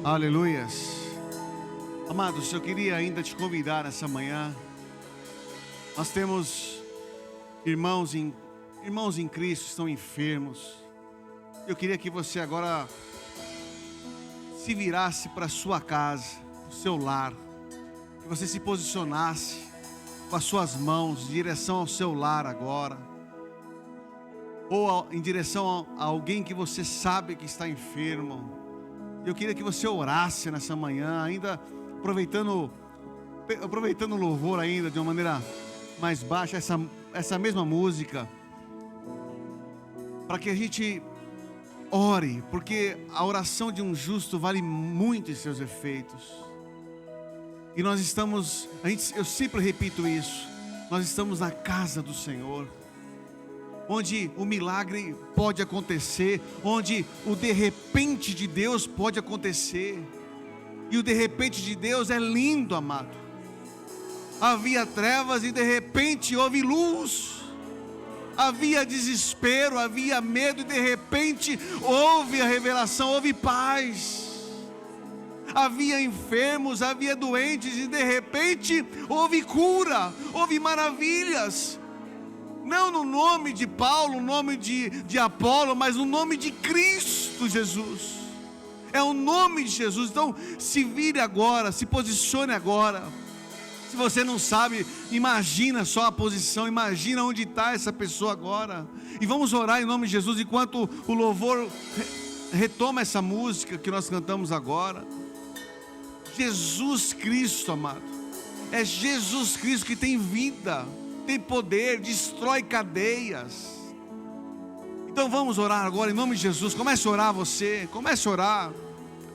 Aleluias. Amados, eu queria ainda te convidar nessa manhã. Nós temos irmãos em Cristo que estão enfermos. Eu queria que você agora se virasse para a sua casa, o seu lar, que você se posicionasse com as suas mãos em direção ao seu lar agora, ou em direção a alguém que você sabe que está enfermo. Eu queria que você orasse nessa manhã, ainda aproveitando o louvor ainda de uma maneira mais baixa, essa mesma música, para que a gente ore, porque a oração de um justo vale muito em seus efeitos. E nós estamos, eu sempre repito isso, nós estamos na casa do Senhor, onde o milagre pode acontecer, onde o de repente de Deus pode acontecer. E o de repente de Deus é lindo, amado. Havia trevas e de repente houve luz. Havia desespero, havia medo e de repente houve a revelação, houve paz. Havia enfermos, havia doentes e de repente houve cura, houve maravilhas. Não no nome de Paulo, no nome de Apolo, mas no nome de Cristo Jesus. É o nome de Jesus. Então se vire agora, se posicione agora. Se você não sabe, imagina só a posição, imagina onde está essa pessoa agora. E vamos orar em nome de Jesus, enquanto o louvor retoma essa música que nós cantamos agora. Jesus Cristo, amado, é Jesus Cristo que tem vida, tem poder, destrói cadeias. Então vamos orar agora em nome de Jesus. Comece a orar você, comece a orar.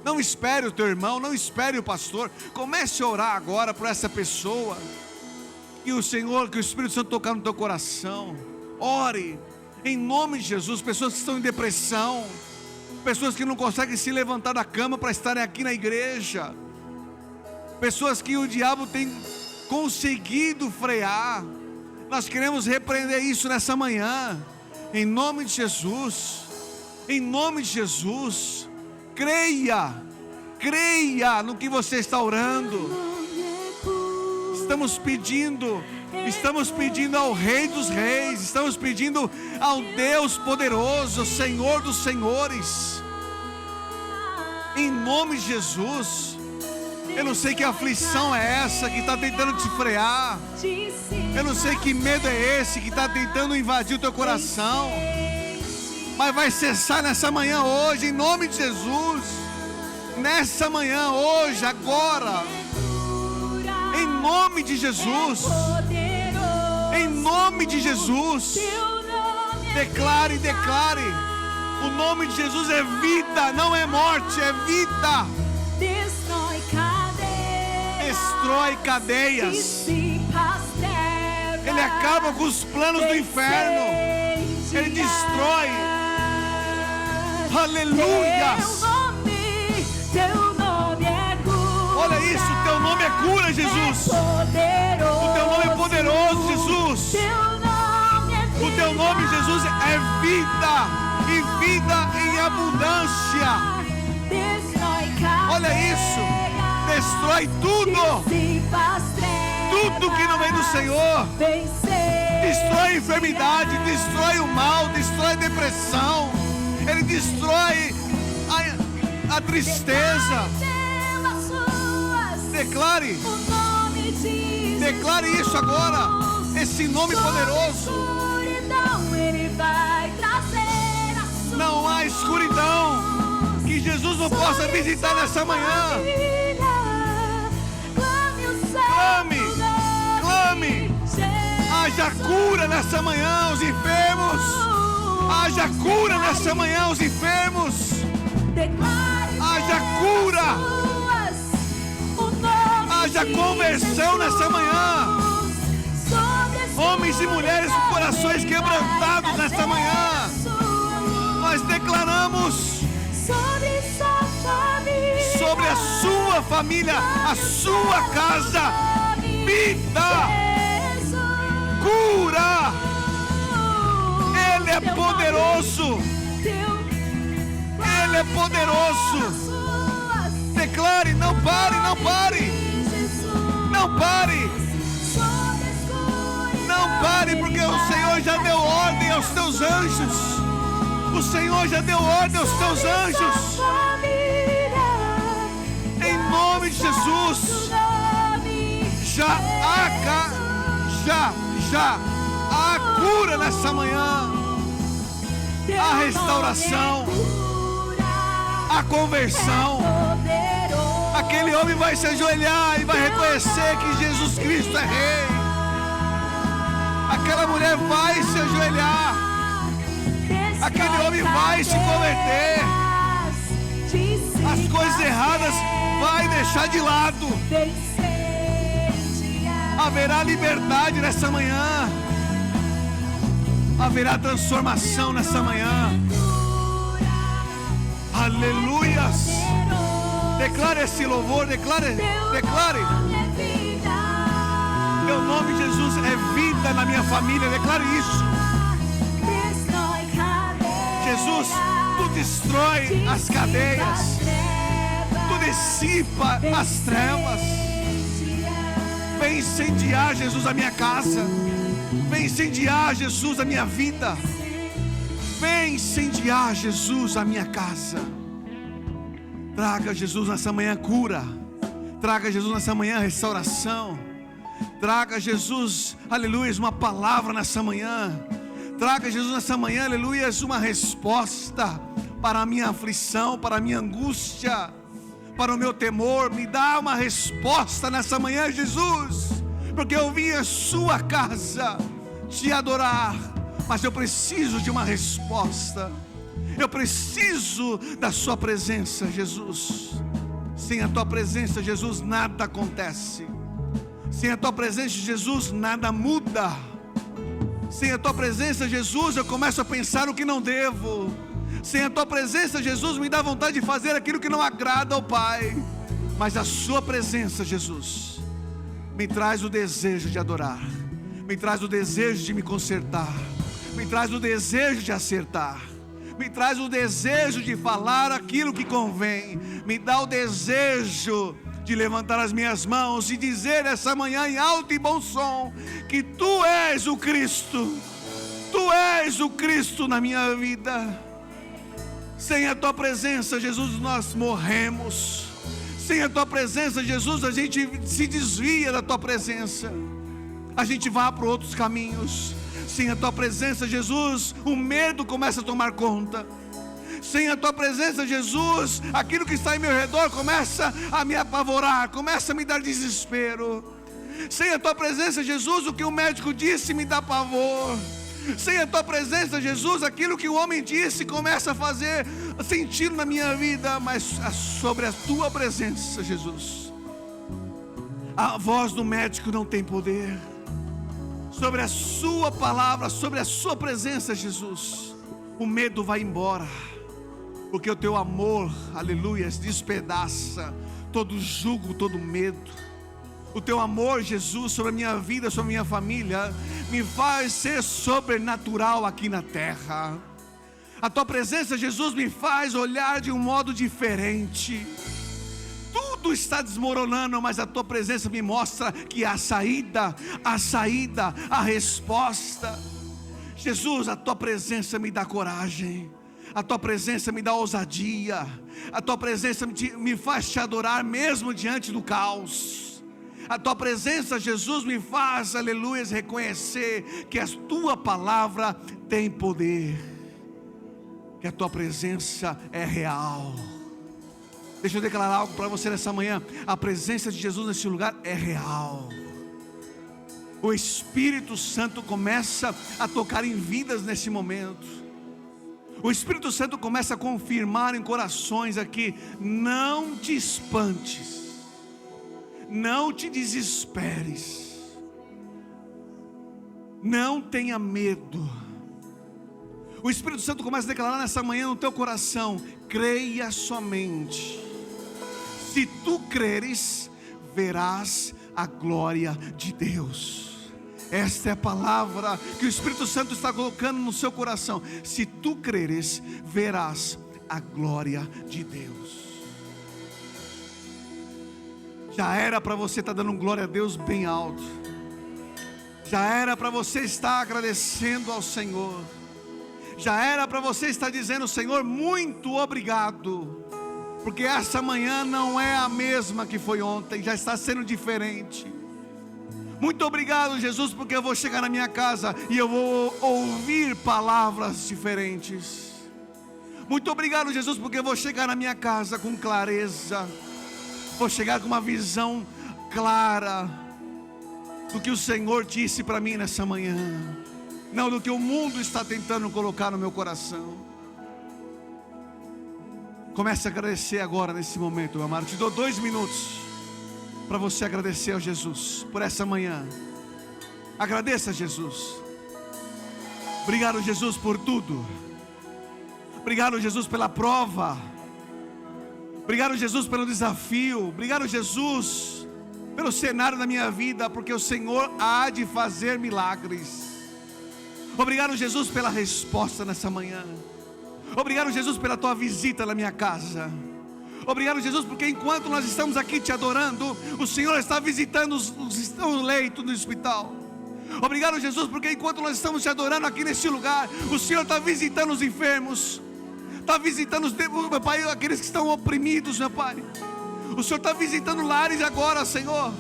Não espere o teu irmão, não espere o pastor. Comece a orar agora por essa pessoa. Que o Senhor, que o Espírito Santo tocar no teu coração. Ore em nome de Jesus. Pessoas que estão em depressão, pessoas que não conseguem se levantar da cama para estarem aqui na igreja, pessoas que o diabo tem conseguido frear. Nós queremos repreender isso nessa manhã, em nome de Jesus. Em nome de Jesus. Creia no que você está orando. Estamos pedindo ao Rei dos Reis, estamos pedindo ao Deus poderoso, Senhor dos Senhores. Em nome de Jesus. Eu não sei que aflição é essa que está tentando te frear. Eu não sei que medo é esse que está tentando invadir o teu coração. Mas vai cessar nessa manhã hoje, em nome de Jesus. Nessa manhã, hoje, agora. Em nome de Jesus. Em nome de Jesus. Declare. O nome de Jesus é vida, não é morte, é vida. Destrói cadeias. Ele acaba com os planos do inferno. Ele destrói. Aleluia. Teu nome é cura. Olha isso, teu nome é cura, Jesus. O teu nome é poderoso, Jesus. O teu nome, Jesus, é vida, e vida em abundância. Olha isso, destrói tudo. Tudo que não vem do Senhor. Destrói a enfermidade, destrói o mal, destrói a depressão. Ele destrói a tristeza. Declare isso agora. Esse nome poderoso. Não há escuridão que Jesus não possa visitar nessa manhã. Clame. Haja cura nessa manhã aos enfermos. Haja cura nessa manhã aos enfermos. Haja cura. Haja conversão nessa manhã. Homens e mulheres com corações quebrantados nesta manhã. Nós declaramos sobre a sua família, a sua casa, vida, cura. Ele é poderoso. Ele é poderoso. Declare, não pare, não pare. Não pare. Não pare, porque o Senhor já deu ordem aos teus anjos. O Senhor já deu ordem aos teus anjos. Em nome de Jesus. Já há cura nessa manhã. A restauração, a conversão. Aquele homem vai se ajoelhar e vai reconhecer que Jesus Cristo é Rei. Aquela mulher vai se ajoelhar. Aquele homem vai se converter. As coisas erradas vai deixar de lado. Haverá liberdade nessa manhã. Haverá transformação nessa manhã. Aleluias. Declare esse louvor, declare. Meu nome de Jesus é vida na minha família, declare isso. Jesus, tu destrói as cadeias, tu dissipa as trevas. Vem incendiar, Jesus, a minha casa. Vem incendiar, Jesus, a minha vida. Vem incendiar, Jesus, a minha casa. Traga, Jesus, nessa manhã cura. Traga, Jesus, nessa manhã restauração. Traga, Jesus, aleluia, uma palavra nessa manhã. Traga, Jesus, nessa manhã, aleluia, uma resposta para a minha aflição, para a minha angústia, para o meu temor. Me dá uma resposta nessa manhã, Jesus, porque eu vim à sua casa te adorar, mas eu preciso de uma resposta. Eu preciso da sua presença, Jesus. Sem a tua presença, Jesus, nada acontece. Sem a tua presença, Jesus, nada muda. Sem a tua presença, Jesus, eu começo a pensar o que não devo. Sem a tua presença, Jesus, me dá vontade de fazer aquilo que não agrada ao Pai. Mas a sua presença, Jesus, me traz o desejo de adorar. Me traz o desejo de me consertar. Me traz o desejo de acertar. Me traz o desejo de falar aquilo que convém. Me dá o desejo de levantar as minhas mãos e dizer essa manhã em alto e bom som que tu és o Cristo. Tu és o Cristo na minha vida. Sem a tua presença, Jesus, nós morremos. Sem a tua presença, Jesus, a gente se desvia da tua presença. A gente vai para outros caminhos. Sem a tua presença, Jesus, o medo começa a tomar conta. Sem a tua presença, Jesus, aquilo que está em meu redor começa a me apavorar, começa a me dar desespero. Sem a tua presença, Jesus, o que o médico disse me dá pavor. Sem a tua presença, Jesus, aquilo que o homem disse começa a fazer sentido na minha vida. Mas sobre a tua presença, Jesus, a voz do médico não tem poder. Sobre a sua palavra, sobre a sua presença, Jesus, o medo vai embora. Porque o teu amor, aleluia, despedaça todo jugo, todo medo. O teu amor, Jesus, sobre a minha vida, sobre a minha família, me faz ser sobrenatural aqui na terra. A tua presença, Jesus, me faz olhar de um modo diferente. Tudo está desmoronando, mas a tua presença me mostra que há saída, a resposta. Jesus, a tua presença me dá coragem. A tua presença me dá ousadia. A tua presença me faz te adorar mesmo diante do caos. A tua presença, Jesus, me faz, aleluia, reconhecer que a tua palavra tem poder. Que a tua presença é real. Deixa eu declarar algo para você nessa manhã. A presença de Jesus nesse lugar é real. O Espírito Santo começa a tocar em vidas nesse momento. O Espírito Santo começa a confirmar em corações aqui: não te espantes, não te desesperes, não tenha medo. O Espírito Santo começa a declarar nessa manhã no teu coração: creia somente. Se tu creres, verás a glória de Deus. Esta é a palavra que o Espírito Santo está colocando no seu coração. Se tu creres, verás a glória de Deus. Já era para você estar dando glória a Deus bem alto. Já era para você estar agradecendo ao Senhor. Já era para você estar dizendo: Senhor, muito obrigado, porque essa manhã não é a mesma que foi ontem, já está sendo diferente. Muito obrigado, Jesus, porque eu vou chegar na minha casa e eu vou ouvir palavras diferentes. Muito obrigado, Jesus, porque eu vou chegar na minha casa com clareza. Vou chegar com uma visão clara do que o Senhor disse para mim nessa manhã, não do que o mundo está tentando colocar no meu coração. Comece a agradecer agora, nesse momento, meu amado. Te dou 2 minutos para você agradecer ao Jesus por essa manhã. Agradeça a Jesus. Obrigado, Jesus, por tudo. Obrigado, Jesus, pela prova. Obrigado, Jesus, pelo desafio. Obrigado, Jesus, pelo cenário da minha vida, porque o Senhor há de fazer milagres. Obrigado, Jesus, pela resposta nessa manhã. Obrigado, Jesus, pela tua visita na minha casa. Obrigado, Jesus, porque enquanto nós estamos aqui te adorando, o Senhor está visitando os leitos do hospital. Obrigado, Jesus, porque enquanto nós estamos te adorando aqui nesse lugar, o Senhor está visitando os enfermos, está visitando meu Pai, aqueles que estão oprimidos, meu Pai. O Senhor está visitando lares agora, Senhor.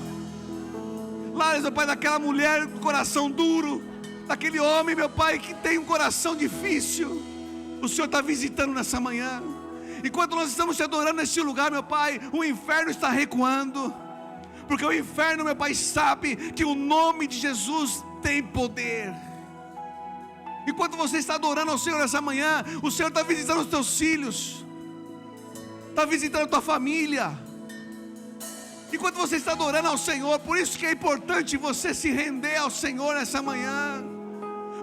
Lares, meu Pai, daquela mulher com coração duro, daquele homem, meu Pai, que tem um coração difícil. O Senhor está visitando nessa manhã. Enquanto nós estamos te adorando nesse lugar, meu Pai, o inferno está recuando, porque o inferno, meu Pai, sabe que o nome de Jesus tem poder. Enquanto você está adorando ao Senhor nessa manhã, o Senhor está visitando os teus filhos, está visitando a tua família. Enquanto você está adorando ao Senhor, por isso que é importante você se render ao Senhor nessa manhã.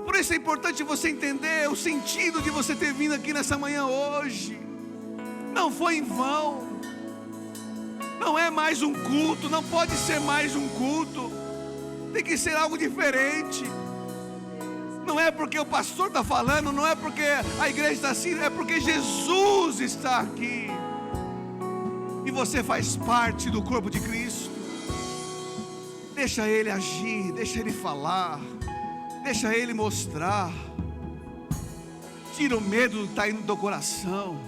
Por isso é importante você entender o sentido de você ter vindo aqui nessa manhã hoje. Não foi em vão. Não é mais um culto, não pode ser mais um culto. Tem que ser algo diferente. Não é porque o pastor está falando, não é porque a igreja está assim, é porque Jesus está aqui. E você faz parte do corpo de Cristo. Deixa Ele agir, deixa Ele falar, deixa Ele mostrar. Tira o medo que está indo no teu coração.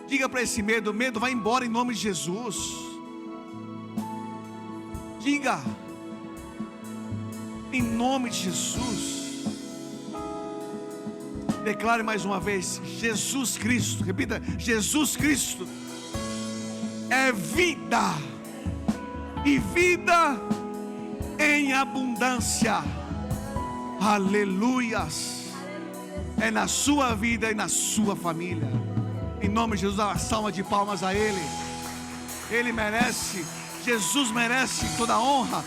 Diga para esse medo: medo, vai embora em nome de Jesus. Diga, em nome de Jesus. Declare mais uma vez: Jesus Cristo. Repita: Jesus Cristo é vida, e vida em abundância. Aleluias. É na sua vida e na sua família. Em nome de Jesus, dá uma salva de palmas a Ele. Ele merece, Jesus merece toda a honra,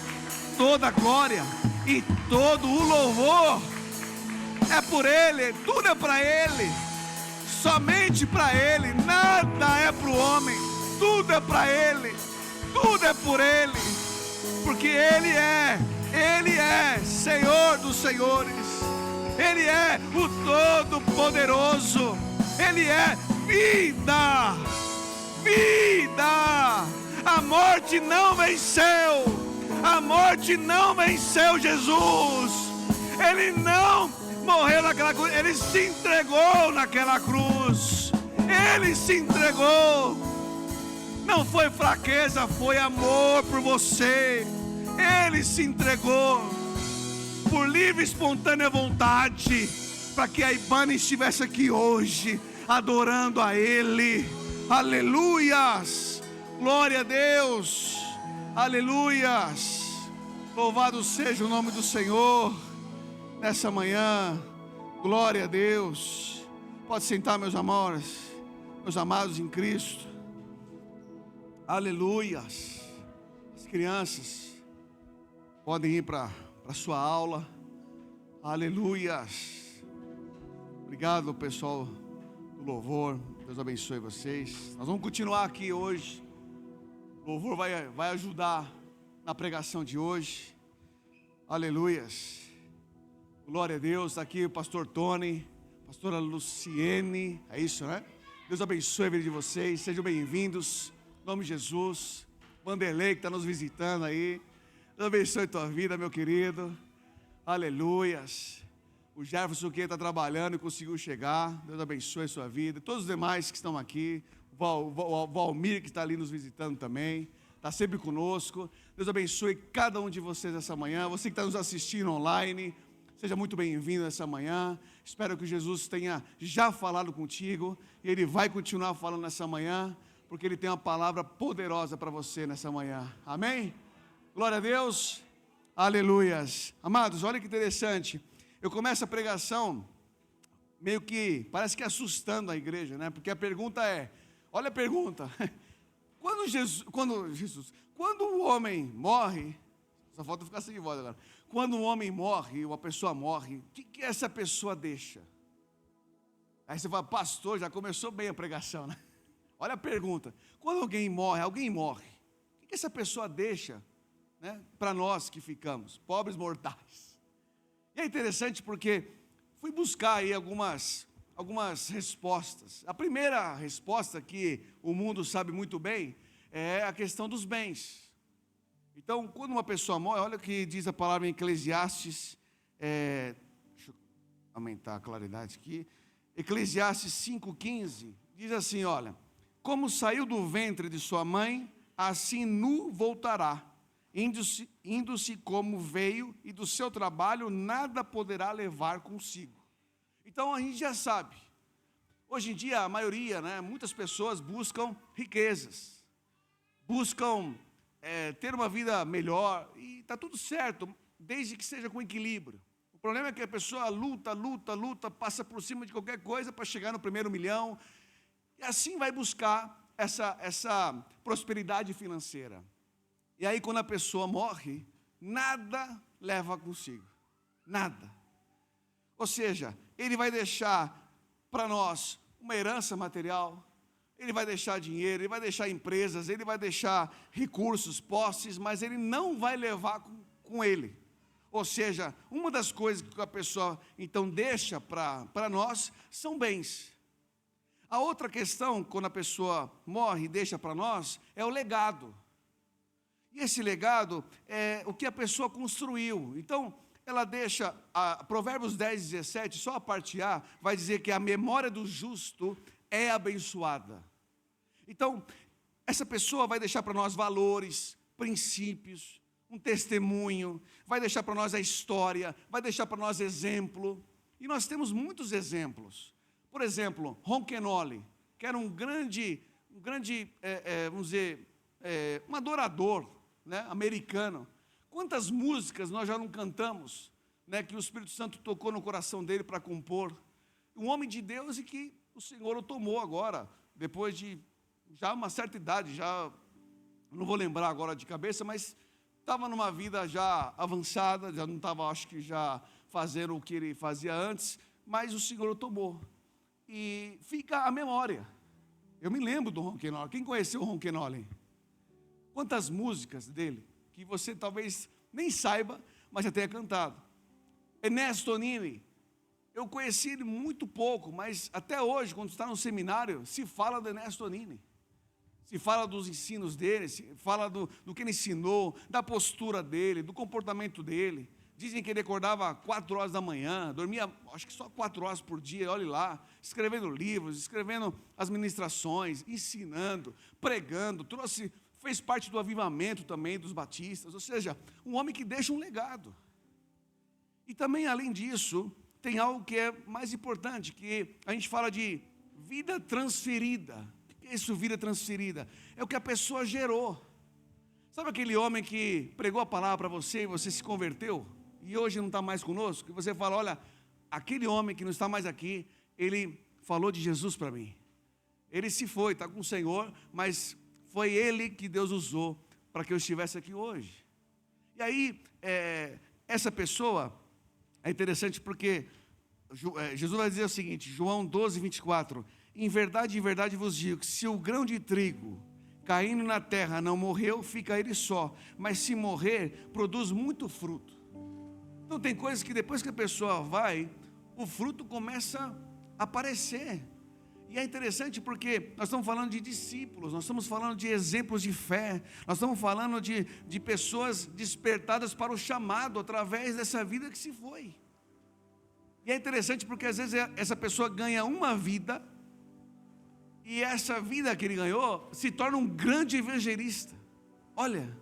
toda a glória e todo o louvor. É por Ele, tudo é para Ele, somente para Ele. Nada é para o homem, tudo é para Ele, tudo é por Ele, porque Ele é Senhor dos senhores, Ele é o Todo-Poderoso, Ele é vida, vida. A morte não venceu, a morte não venceu Jesus. Ele não morreu naquela cruz, Ele se entregou naquela cruz, Ele se entregou. Não foi fraqueza, foi amor por você. Ele se entregou por livre e espontânea vontade, para que a Ibane estivesse aqui hoje adorando a Ele. Aleluias, glória a Deus, aleluias. Louvado seja o nome do Senhor nessa manhã, glória a Deus. Pode sentar, meus amores, meus amados em Cristo. Aleluias. As crianças podem ir para a sua aula. Aleluias. Obrigado, pessoal do louvor. Deus abençoe vocês. Nós vamos continuar aqui hoje. O louvor vai ajudar na pregação de hoje. Aleluias. Glória a Deus. Está aqui o pastor Tony, pastora Luciene. É isso, né? Deus abençoe a vida de vocês. Sejam bem-vindos. Em nome de Jesus. Vanderlei que está nos visitando aí. Deus abençoe tua vida, meu querido. Aleluias. O Jefferson que está trabalhando e conseguiu chegar. Deus abençoe a sua vida. Todos os demais que estão aqui. O Valmir que está ali nos visitando também. Está sempre conosco. Deus abençoe cada um de vocês essa manhã. Você que está nos assistindo online, seja muito bem-vindo essa manhã. Espero que Jesus tenha já falado contigo. E Ele vai continuar falando nessa manhã, porque Ele tem uma palavra poderosa para você nessa manhã. Amém? Glória a Deus. Aleluias. Amados, olha que interessante. Eu começo a pregação meio que, parece que assustando a igreja, né? Porque a pergunta é, olha a pergunta. Quando o homem morre, só falta ficar sem voz agora. Quando um homem morre, uma pessoa morre, o que essa pessoa deixa? Aí você fala, pastor, já começou bem a pregação, né? Olha a pergunta. Quando alguém morre, o que essa pessoa deixa, né, para nós que ficamos, pobres mortais? E é interessante porque fui buscar aí algumas respostas. A primeira resposta que o mundo sabe muito bem é a questão dos bens. Então, quando uma pessoa morre, olha o que diz a palavra em Eclesiastes, deixa eu aumentar a claridade aqui, Eclesiastes 5,15, diz assim, olha, como saiu do ventre de sua mãe, assim nu voltará, indo-se como veio, e do seu trabalho nada poderá levar consigo. Então a gente já sabe, hoje em dia a maioria, né, muitas pessoas buscam riquezas, buscam ter uma vida melhor, e está tudo certo, desde que seja com equilíbrio. O problema é que a pessoa luta, passa por cima de qualquer coisa para chegar no primeiro milhão, e assim vai buscar essa prosperidade financeira. E aí quando a pessoa morre, nada leva consigo, nada. Ou seja, ele vai deixar para nós uma herança material, ele vai deixar dinheiro, ele vai deixar empresas, ele vai deixar recursos, posses, mas ele não vai levar com ele. Ou seja, uma das coisas que a pessoa então deixa para nós são bens. A outra questão, quando a pessoa morre e deixa para nós, é o legado. E esse legado é o que a pessoa construiu. Então, ela deixa, Provérbios 10:17, só a parte A, vai dizer que a memória do justo é abençoada. Então, essa pessoa vai deixar para nós valores, princípios, um testemunho, vai deixar para nós a história, vai deixar para nós exemplo. E nós temos muitos exemplos. Por exemplo, Ronquenoli, que era um grande, vamos dizer, um adorador, né, americano. Quantas músicas nós já não cantamos, né, que o Espírito Santo tocou no coração dele para compor. Um homem de Deus e que o Senhor o tomou agora, depois de já uma certa idade, já não vou lembrar agora de cabeça, mas estava numa vida já avançada, já não estava, acho que já fazendo o que ele fazia antes, mas o Senhor o tomou. E fica a memória. Eu me lembro do Ronquenoli. Quem conheceu o Ronquenoli? Quantas músicas dele, que você talvez nem saiba, mas já tenha cantado. Ernesto Nini, eu conheci ele muito pouco, mas até hoje, quando está no seminário, se fala do Ernesto Nini. Se fala dos ensinos dele, se fala do que ele ensinou, da postura dele, do comportamento dele. Dizem que ele acordava 4 horas da manhã, dormia acho que só 4 horas por dia, olhe lá, escrevendo livros, escrevendo as ministrações, ensinando, pregando, fez parte do avivamento também dos batistas, ou seja, um homem que deixa um legado. E também, além disso, tem algo que é mais importante, que a gente fala de vida transferida. O que é isso, vida transferida? É o que a pessoa gerou. Sabe aquele homem que pregou a palavra para você e você se converteu? E hoje não está mais conosco? E você fala, olha, aquele homem que não está mais aqui, ele falou de Jesus para mim. Ele se foi, está com o Senhor, mas foi ele que Deus usou para que eu estivesse aqui hoje. E aí, essa pessoa, é interessante porque Jesus vai dizer o seguinte, João 12:24, em verdade vos digo, que se o grão de trigo caindo na terra não morreu, fica ele só, mas se morrer, produz muito fruto. Então tem coisas que depois que a pessoa vai, o fruto começa a aparecer. E é interessante porque nós estamos falando de discípulos, nós estamos falando de exemplos de fé, nós estamos falando de pessoas despertadas para o chamado através dessa vida que se foi. E é interessante porque às vezes essa pessoa ganha uma vida, e essa vida que ele ganhou se torna um grande evangelista. Olha,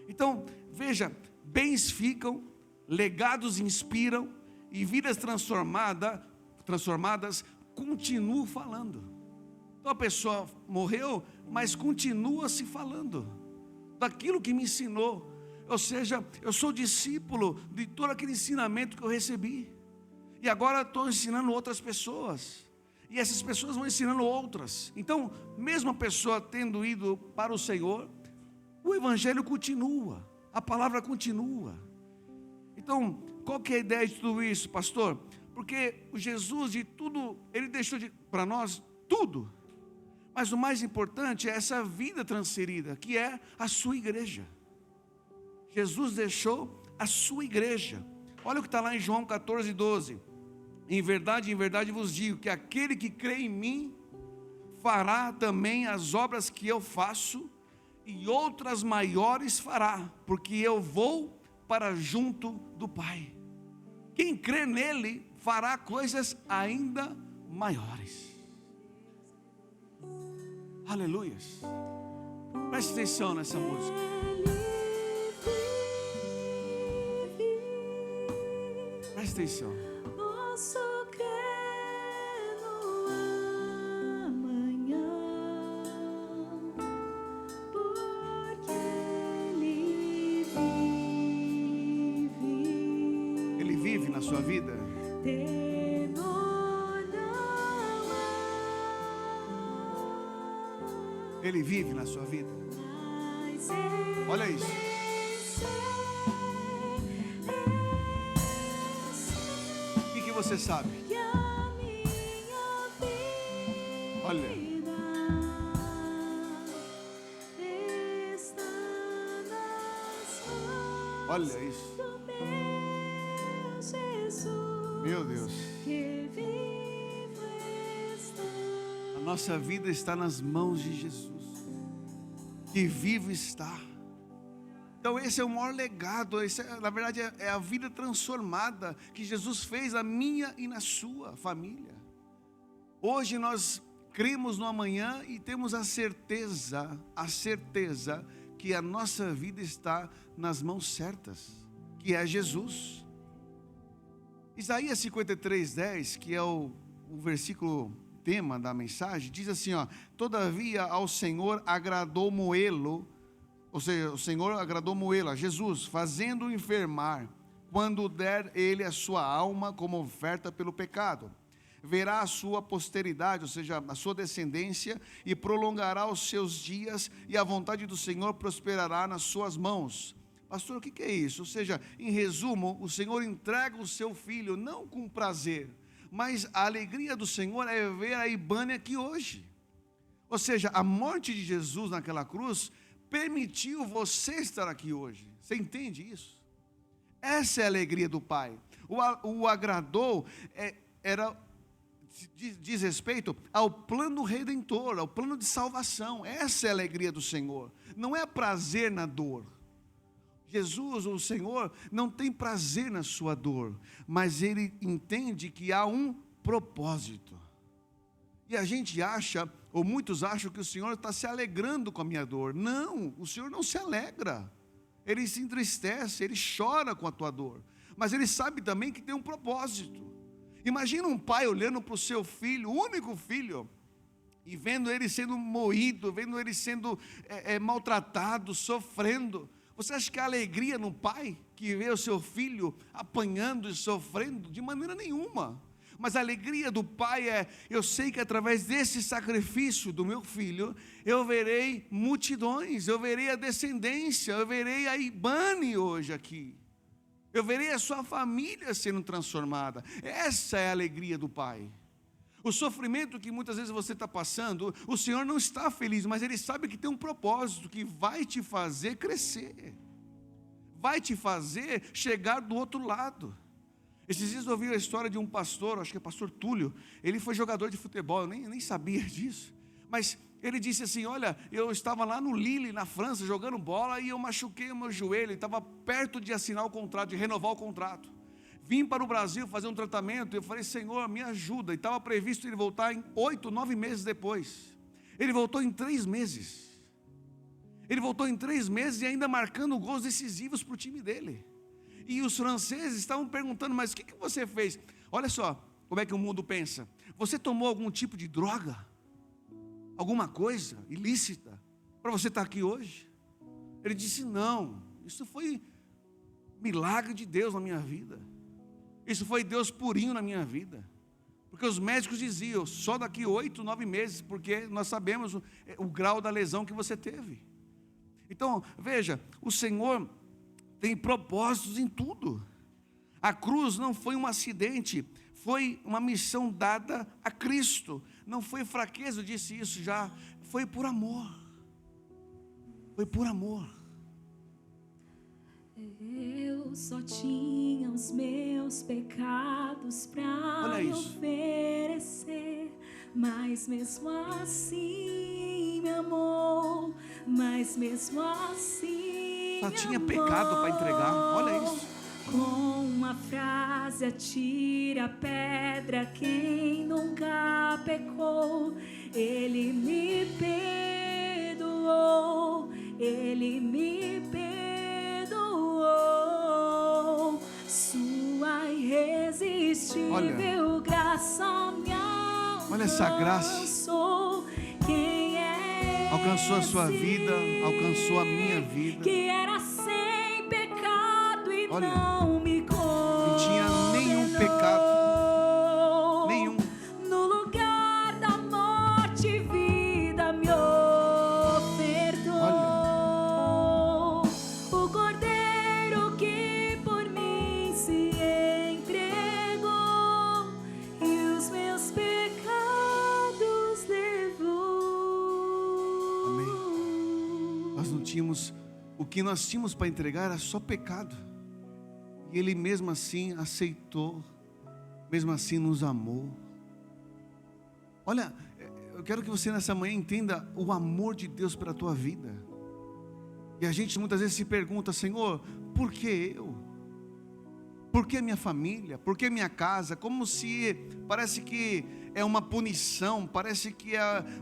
então veja, bens ficam, legados inspiram, e vidas transformadas continuam falando. Então a pessoa morreu, mas continua se falando daquilo que me ensinou. Ou seja, eu sou discípulo de todo aquele ensinamento que eu recebi, e agora estou ensinando outras pessoas, e essas pessoas vão ensinando outras. Então, mesmo a pessoa tendo ido para o Senhor, o evangelho continua, a palavra continua. Então, qual que é a ideia de tudo isso, pastor? Porque o Jesus de tudo, ele deixou para nós tudo, mas o mais importante é essa vida transferida, que é a sua igreja. Jesus deixou a sua igreja. Olha o que está lá em João 14:12. Em verdade vos digo, que aquele que crê em mim, fará também as obras que eu faço, e outras maiores fará, porque eu vou para junto do Pai. Quem crê nele, fará coisas ainda maiores. Aleluias. Preste atenção nessa música. Preste atenção. Posso crer no amanhã, porque Ele vive. Ele vive na sua vida. Temor não há. Ele vive na sua vida. Mas Olha isso. O que você sabe? que a minha vida Olha, está nas mãos olha isso. do meu Jesus, Meu Deus. que vivo está. A nossa vida está nas mãos de Jesus, que vivo está. Então esse é o maior legado, na verdade é a vida transformada que Jesus fez na minha e na sua família. Hoje nós cremos no amanhã e temos a certeza que a nossa vida está nas mãos certas, que é Jesus. Isaías 53:10, que é o versículo tema da mensagem, diz assim, ó: todavia ao Senhor agradou moê-lo, ou seja, o Senhor agradou moê-lo, a Jesus, fazendo-o enfermar, quando der ele a sua alma como oferta pelo pecado. Verá a sua posteridade, ou seja, a sua descendência, e prolongará os seus dias, e a vontade do Senhor prosperará nas suas mãos. Pastor, o que é isso? Ou seja, em resumo, o Senhor entrega o seu filho, não com prazer, mas a alegria do Senhor é ver a Ibânia aqui hoje. Ou seja, a morte de Jesus naquela cruz permitiu você estar aqui hoje. Você entende isso? Essa é a alegria do Pai. O agradou diz respeito ao plano redentor, ao plano de salvação. Essa é a alegria do Senhor. Não é prazer na dor. Jesus, o Senhor, não tem prazer na sua dor, mas Ele entende que há um propósito. E a gente acha, ou muitos acham, que o Senhor está se alegrando com a minha dor. Não, o Senhor não se alegra. Ele se entristece, Ele chora com a tua dor. Mas Ele sabe também que tem um propósito. Imagina um pai olhando para o seu filho, o único filho, e vendo ele sendo moído, vendo ele sendo maltratado, sofrendo. Você acha que há alegria no pai que vê o seu filho apanhando e sofrendo? De maneira nenhuma. Mas a alegria do pai é: eu sei que através desse sacrifício do meu filho, eu verei multidões, eu verei a descendência, eu verei a Ibane hoje aqui. Eu verei a sua família sendo transformada. Essa é a alegria do pai. O sofrimento que muitas vezes você está passando, o Senhor não está feliz, mas Ele sabe que tem um propósito que vai te fazer crescer, vai te fazer chegar do outro lado. Esses dias eu ouvi a história de um pastor, acho que é pastor Túlio. Ele foi jogador de futebol, eu nem sabia disso. Mas ele disse assim: olha, eu estava lá no Lille, na França, jogando bola, e eu machuquei o meu joelho, estava perto de assinar o contrato, de renovar o contrato. Vim para o Brasil fazer um tratamento, e eu falei: Senhor, me ajuda. E estava previsto ele voltar em 8, 9 meses depois. Ele voltou em 3 meses. Ele voltou em 3 meses e ainda marcando gols decisivos para o time dele. E os franceses estavam perguntando: mas o que você fez? Olha só como é que o mundo pensa. Você tomou algum tipo de droga? Alguma coisa ilícita para você estar aqui hoje? Ele disse: não, isso foi milagre de Deus na minha vida. Isso foi Deus purinho na minha vida. Porque os médicos diziam: só daqui 8, 9 meses, porque nós sabemos o grau da lesão que você teve. Então, veja, o Senhor tem propósitos em tudo. A cruz não foi um acidente, foi uma missão dada a Cristo. Não foi fraqueza, eu disse isso já, foi por amor. Foi por amor. Eu só tinha os meus pecados pra me oferecer, mas mesmo assim me amou, mas mesmo assim só tinha pecado para entregar, olha isso. Com uma frase atira a pedra quem nunca pecou. Ele me perdoou, Ele me perdoou. Sua irresistível graça me alcançou. Olha essa graça. Quem é alcançou a sua vida, alcançou a minha vida. Que era sem pecado e olha, não me condenou. Não tinha nenhum pecado. Nenhum. No lugar da morte, vida me ofertou. Olha. O Cordeiro que por mim se entregou e os meus pecados levou. Amém. Nós não tínhamos, o que nós tínhamos para entregar era só pecado. E Ele mesmo assim aceitou, mesmo assim nos amou. Olha, eu quero que você nessa manhã entenda o amor de Deus pela tua vida. E a gente muitas vezes se pergunta: Senhor, por que eu? Por que minha família? Por que minha casa? Como se parece que é uma punição, parece que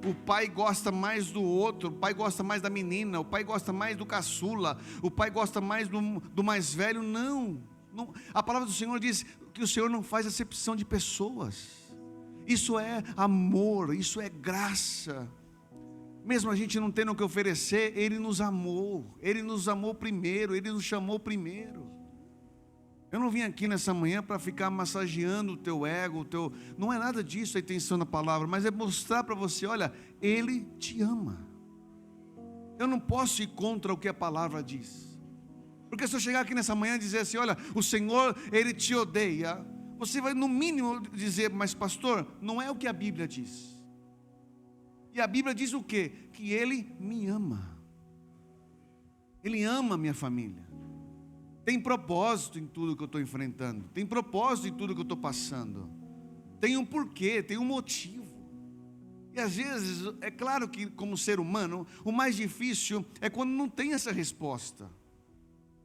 o pai gosta mais do outro, o pai gosta mais da menina, o pai gosta mais do caçula, o pai gosta mais do mais velho. Não, a palavra do Senhor diz que o Senhor não faz acepção de pessoas. Isso é amor, isso é graça. Mesmo a gente não tendo o que oferecer, Ele nos amou primeiro, Ele nos chamou primeiro. Eu não vim aqui nessa manhã para ficar massageando o teu ego, não é nada disso a intenção da palavra, mas é mostrar para você: olha, Ele te ama. Eu não posso ir contra o que a palavra diz, porque se eu chegar aqui nessa manhã e dizer assim: olha, o Senhor, Ele te odeia, você vai no mínimo dizer: mas pastor, não é o que a Bíblia diz. E a Bíblia diz o quê? Que Ele me ama. Ele ama a minha família. Tem propósito em tudo que eu estou enfrentando. Tem propósito em tudo que eu estou passando. Tem um porquê, tem um motivo. E às vezes, é claro que como ser humano, o mais difícil é quando não tem essa resposta.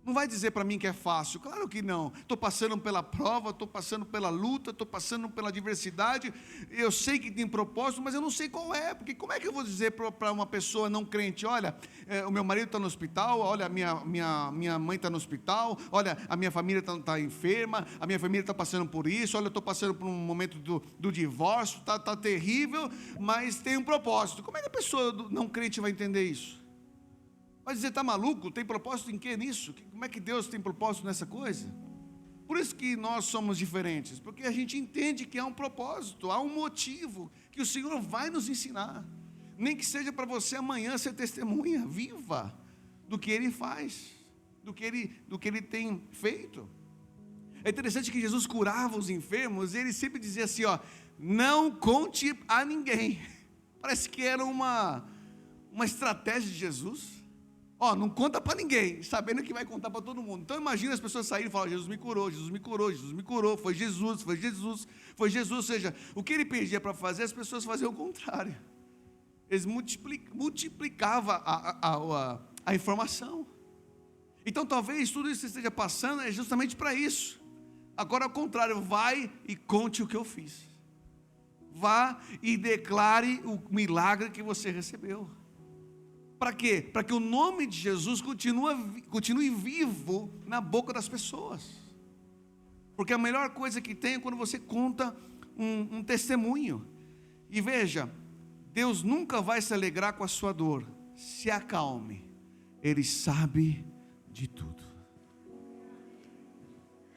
Não vai dizer para mim que é fácil, claro que não. Estou passando pela prova, estou passando pela luta, estou passando pela adversidade. Eu sei que tem propósito, mas eu não sei qual é. Porque como é que eu vou dizer para uma pessoa não crente: olha, o meu marido está no hospital, olha, a minha mãe está no hospital, olha, a minha família está enferma, a minha família está passando por isso, olha, eu estou passando por um momento do divórcio, está terrível, mas tem um propósito. Como é que a pessoa não crente vai entender isso? Vai dizer: está maluco? Tem propósito em que nisso? Como é que Deus tem propósito nessa coisa? Por isso que nós somos diferentes, porque a gente entende que há um propósito, há um motivo que o Senhor vai nos ensinar. Nem que seja para você amanhã ser testemunha viva do que Ele faz, do que Ele tem feito. É interessante que Jesus curava os enfermos e Ele sempre dizia assim: ó, não conte a ninguém. Parece que era uma estratégia de Jesus. Ó, não conta para ninguém, sabendo que vai contar para todo mundo. Então imagina as pessoas saírem e falarem: Jesus me curou, Jesus me curou, Jesus me curou, foi Jesus, foi Jesus, foi Jesus. Ou seja, o que ele pedia para fazer, as pessoas faziam o contrário. Eles multiplicavam a informação. Então talvez tudo isso que você esteja passando é justamente para isso. Agora ao contrário, vai e conte o que eu fiz. Vá e declare o milagre que você recebeu. Para quê? Para que o nome de Jesus continue vivo na boca das pessoas. Porque a melhor coisa que tem é quando você conta um testemunho. E veja, Deus nunca vai se alegrar com a sua dor. Se acalme, Ele sabe de tudo.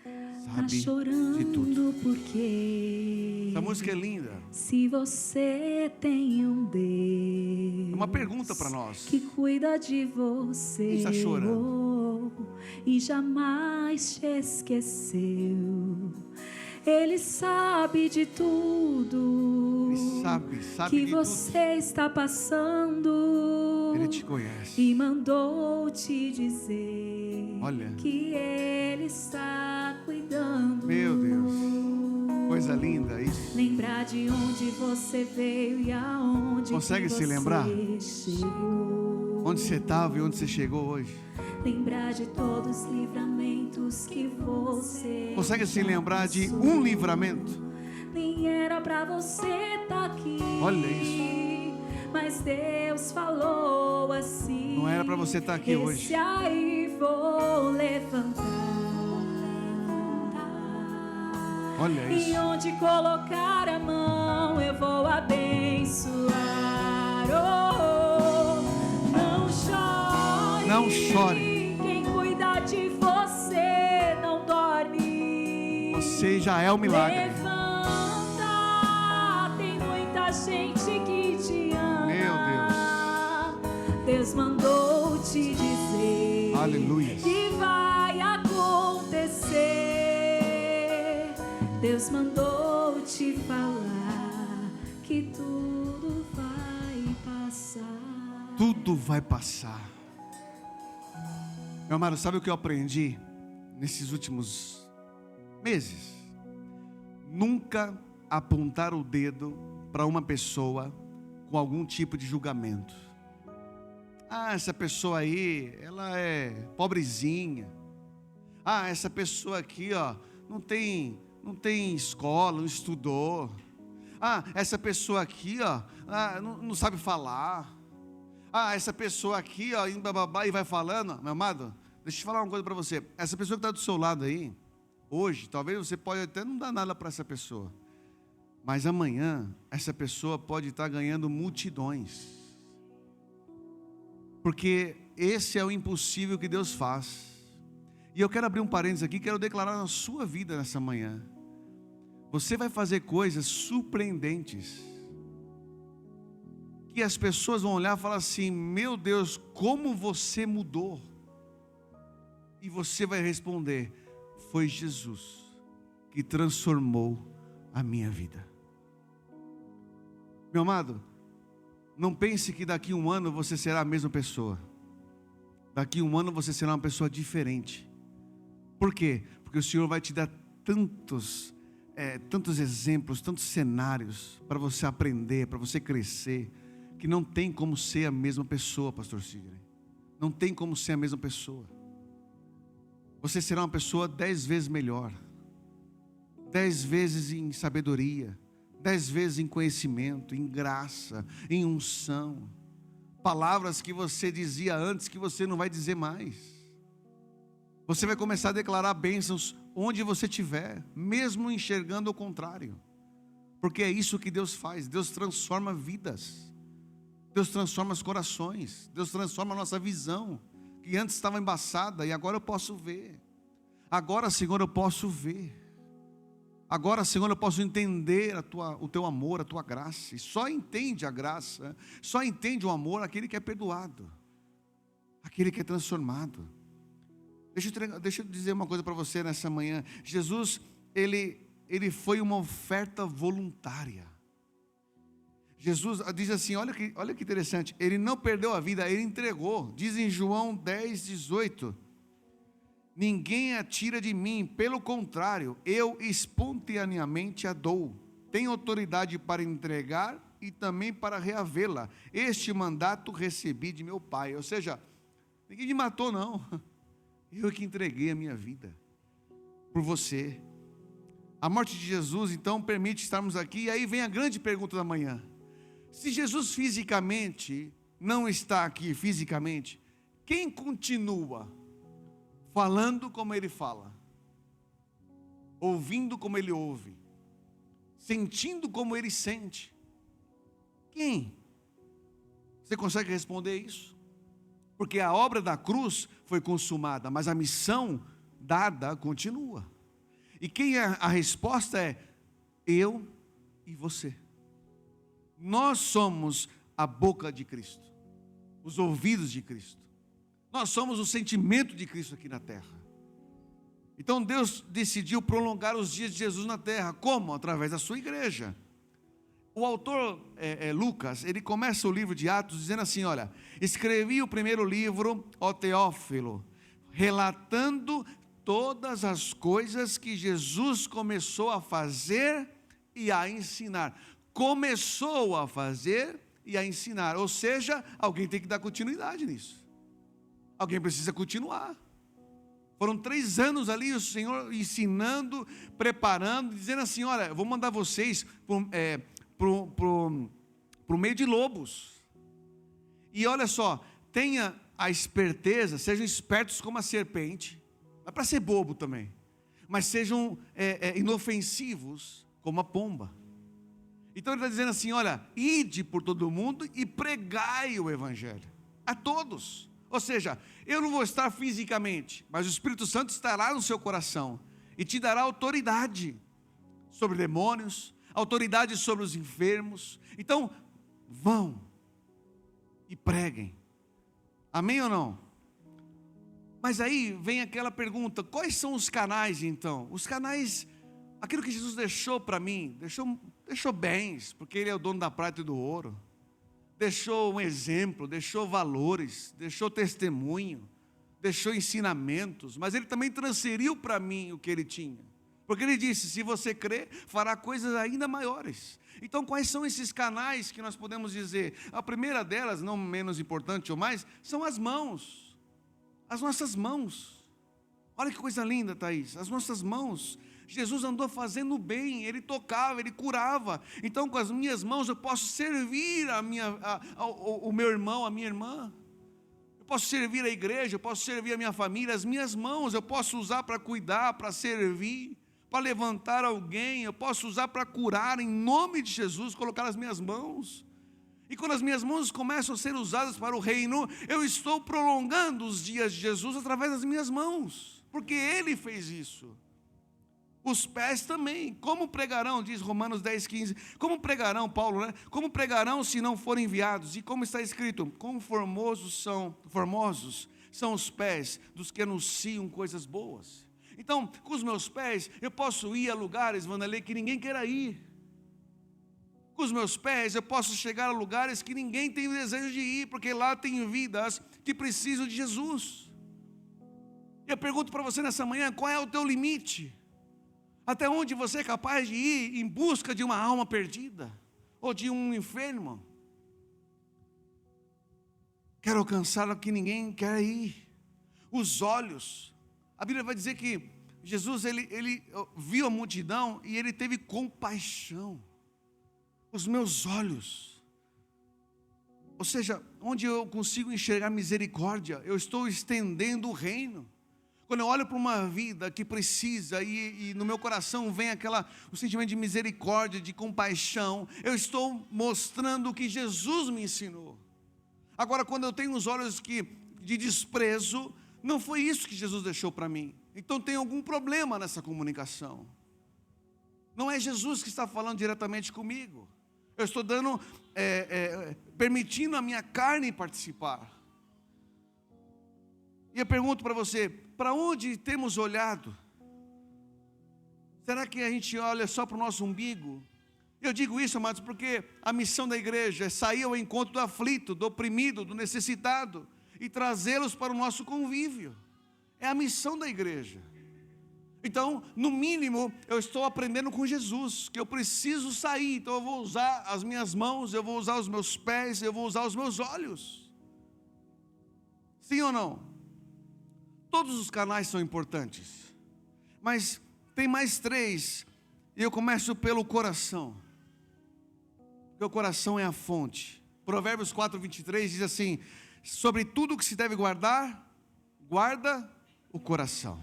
Tá chorando porque essa música é linda. Se você tem um Deus, É uma pergunta para nós. que cuida de você, quem está chorando? E jamais te esqueceu. Ele sabe de tudo. Ele sabe que de você tudo. está passando. Ele te conhece. E mandou te dizer, olha, que Ele está cuidando. Meu Deus, coisa linda isso. Lembrar de onde você veio e aonde consegue que se você lembrar? chegou. Onde você estava e onde você chegou hoje? Lembrar de todos os livramentos que você consegue se lembrar de passou. um livramento? Nem era pra você estar aqui. Olha isso. Mas Deus falou assim. Não era para você estar aqui hoje. Esse aí vou levantar. Olha isso. E onde colocar a mão eu vou abençoar. Oh, não chore. Não chore. Quem cuida de você não dorme. Você já é o milagre. Levanta, tem muita gente que te ama. Meu Deus. Deus mandou te dizer. Aleluia. Que vai acontecer. Deus mandou te falar que tudo vai passar. Tudo vai passar. Meu amado, sabe o que eu aprendi nesses últimos meses? Nunca apontar o dedo para uma pessoa com algum tipo de julgamento. Ah, essa pessoa aí, ela é pobrezinha. Ah, essa pessoa aqui, ó, não tem escola, não estudou. Ah, essa pessoa aqui, ó, não sabe falar. Ah, essa pessoa aqui, ó, e vai falando. Meu amado, deixa eu te falar uma coisa para você. Essa pessoa que está do seu lado aí, hoje, talvez você pode até não dar nada para essa pessoa. Mas amanhã, essa pessoa pode estar ganhando multidões. Porque esse é o impossível que Deus faz. E eu quero abrir um parênteses aqui, quero declarar na sua vida nessa manhã. Você vai fazer coisas surpreendentes. Que as pessoas vão olhar e falar assim: meu Deus, como você mudou. E você vai responder: foi Jesus que transformou a minha vida. Meu amado, não pense que daqui a um ano você será a mesma pessoa. Daqui a um ano você será uma pessoa diferente. Por quê? Porque o Senhor vai te dar tantos exemplos, tantos cenários para você aprender, para você crescer, que não tem como ser a mesma pessoa, pastor Sidney. Não tem como ser a mesma pessoa. Você será uma pessoa 10 vezes melhor, 10 vezes em sabedoria, 10 vezes em conhecimento, em graça, em unção. Palavras que você dizia antes que você não vai dizer mais. Você vai começar a declarar bênçãos onde você estiver, mesmo enxergando o contrário. Porque é isso que Deus faz. Deus transforma vidas. Deus transforma os corações. Deus transforma a nossa visão, que antes estava embaçada e agora eu posso ver. Agora, Senhor, eu posso ver. Agora, Senhor, eu posso entender o Teu amor, a Tua graça. E só entende a graça, só entende o amor aquele que é perdoado, aquele que é transformado. Deixa eu dizer uma coisa para você nessa manhã. Jesus, Ele foi uma oferta voluntária. Jesus diz assim, olha que interessante, ele não perdeu a vida, ele entregou. Diz em João 10:18, ninguém a tira de mim, pelo contrário, eu espontaneamente a dou. Tenho autoridade para entregar e também para reavê-la. Este mandato recebi de meu Pai. Ou seja, ninguém me matou não, eu que entreguei a minha vida por você. A morte de Jesus então permite estarmos aqui. E aí vem a grande pergunta da manhã: se Jesus fisicamente não está aqui fisicamente, quem continua falando como ele fala, ouvindo como ele ouve, sentindo como ele sente? Quem? Você consegue responder isso? Porque a obra da cruz foi consumada, mas a missão dada continua. E quem é a resposta é eu e você. Nós somos a boca de Cristo, os ouvidos de Cristo. Nós somos o sentimento de Cristo aqui na terra. Então Deus decidiu prolongar os dias de Jesus na terra. Como? Através da sua igreja. O autor Lucas, ele começa o livro de Atos dizendo assim, olha, escrevi o primeiro livro, ó Teófilo, relatando todas as coisas que Jesus começou a fazer e a ensinar. Começou a fazer e a ensinar, ou seja, alguém tem que dar continuidade nisso. Alguém precisa continuar. Foram 3 anos ali o Senhor ensinando, preparando, dizendo assim, olha, eu vou mandar vocês para o meio de lobos. E olha só, tenha a esperteza, sejam espertos como a serpente, não é para ser bobo também, mas sejam inofensivos como a pomba. Então ele está dizendo assim, olha, ide por todo mundo e pregai o Evangelho a todos. Ou seja, eu não vou estar fisicamente, mas o Espírito Santo estará no seu coração e te dará autoridade sobre demônios, autoridade sobre os enfermos. Então, vão e preguem. Amém ou não? Mas aí vem aquela pergunta, quais são os canais então? Os canais, aquilo que Jesus deixou para mim, deixou bens, porque Ele é o dono da prata e do ouro. Deixou um exemplo, deixou valores, deixou testemunho, deixou ensinamentos, mas Ele também transferiu para mim o que Ele tinha. Porque Ele disse, se você crer, fará coisas ainda maiores. Então quais são esses canais que nós podemos dizer? A primeira delas, não menos importante ou mais, são as mãos. As nossas mãos. Olha que coisa linda, Thaís, as nossas mãos. Jesus andou fazendo bem, Ele tocava, Ele curava. Então com as minhas mãos eu posso servir o meu irmão, a minha irmã. Eu posso servir a igreja, eu posso servir a minha família. As minhas mãos eu posso usar para cuidar, para servir, para levantar alguém. Eu posso usar para curar em nome de Jesus, colocar as minhas mãos. E quando as minhas mãos começam a ser usadas para o reino, eu estou prolongando os dias de Jesus através das minhas mãos, porque Ele fez isso. Os pés também, como pregarão, diz Romanos 10:15, como pregarão, Paulo, né? Como pregarão se não forem enviados? E como está escrito, quão formosos são os pés dos que anunciam coisas boas. Então, com os meus pés, eu posso ir a lugares, Vanderlei, que ninguém queira ir. Com os meus pés, eu posso chegar a lugares que ninguém tem o desejo de ir, porque lá tem vidas que precisam de Jesus. Eu pergunto para você nessa manhã, qual é o teu limite? Até onde você é capaz de ir em busca de uma alma perdida, ou de um enfermo? Quero alcançar o que ninguém quer ir. Os olhos, a Bíblia vai dizer que Jesus, ele viu a multidão e Ele teve compaixão. Os meus olhos, ou seja, onde eu consigo enxergar misericórdia, eu estou estendendo o reino. Quando eu olho para uma vida que precisa e no meu coração vem o sentimento de misericórdia, de compaixão, eu estou mostrando o que Jesus me ensinou. Agora, quando eu tenho os olhos de desprezo, não foi isso que Jesus deixou para mim. Então tem algum problema nessa comunicação. Não é Jesus que está falando diretamente comigo. Eu estou permitindo a minha carne participar. E eu pergunto para você, para onde temos olhado? Será que a gente olha só para o nosso umbigo? Eu digo isso, amados, porque a missão da igreja é sair ao encontro do aflito, do oprimido, do necessitado e trazê-los para o nosso convívio. É a missão da igreja. Então, no mínimo, eu estou aprendendo com Jesus, que eu preciso sair, então eu vou usar as minhas mãos, eu vou usar os meus pés, eu vou usar os meus olhos. Sim ou não? Todos os canais são importantes, mas tem mais 3, e eu começo pelo coração, porque o coração é a fonte. Provérbios 4:23 diz assim: sobre tudo que se deve guardar, guarda o coração.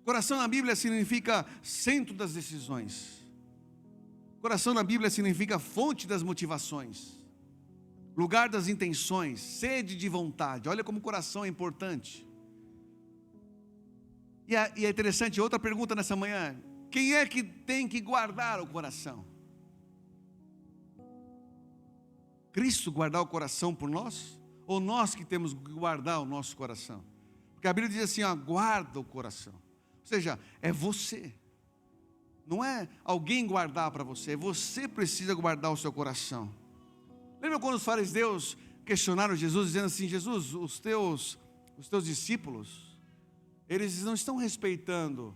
Coração na Bíblia significa centro das decisões. Coração na Bíblia significa fonte das motivações, lugar das intenções, sede de vontade. Olha como o coração é importante. E é interessante, outra pergunta nessa manhã: quem é que tem que guardar o coração? Cristo guardar o coração por nós? Ou nós que temos que guardar o nosso coração? Porque a Bíblia diz assim, ó, guarda o coração. Ou seja, é você. Não é alguém guardar para você, você precisa guardar o seu coração. Lembra quando os fariseus questionaram Jesus, dizendo assim: Jesus, os teus discípulos, eles não estão respeitando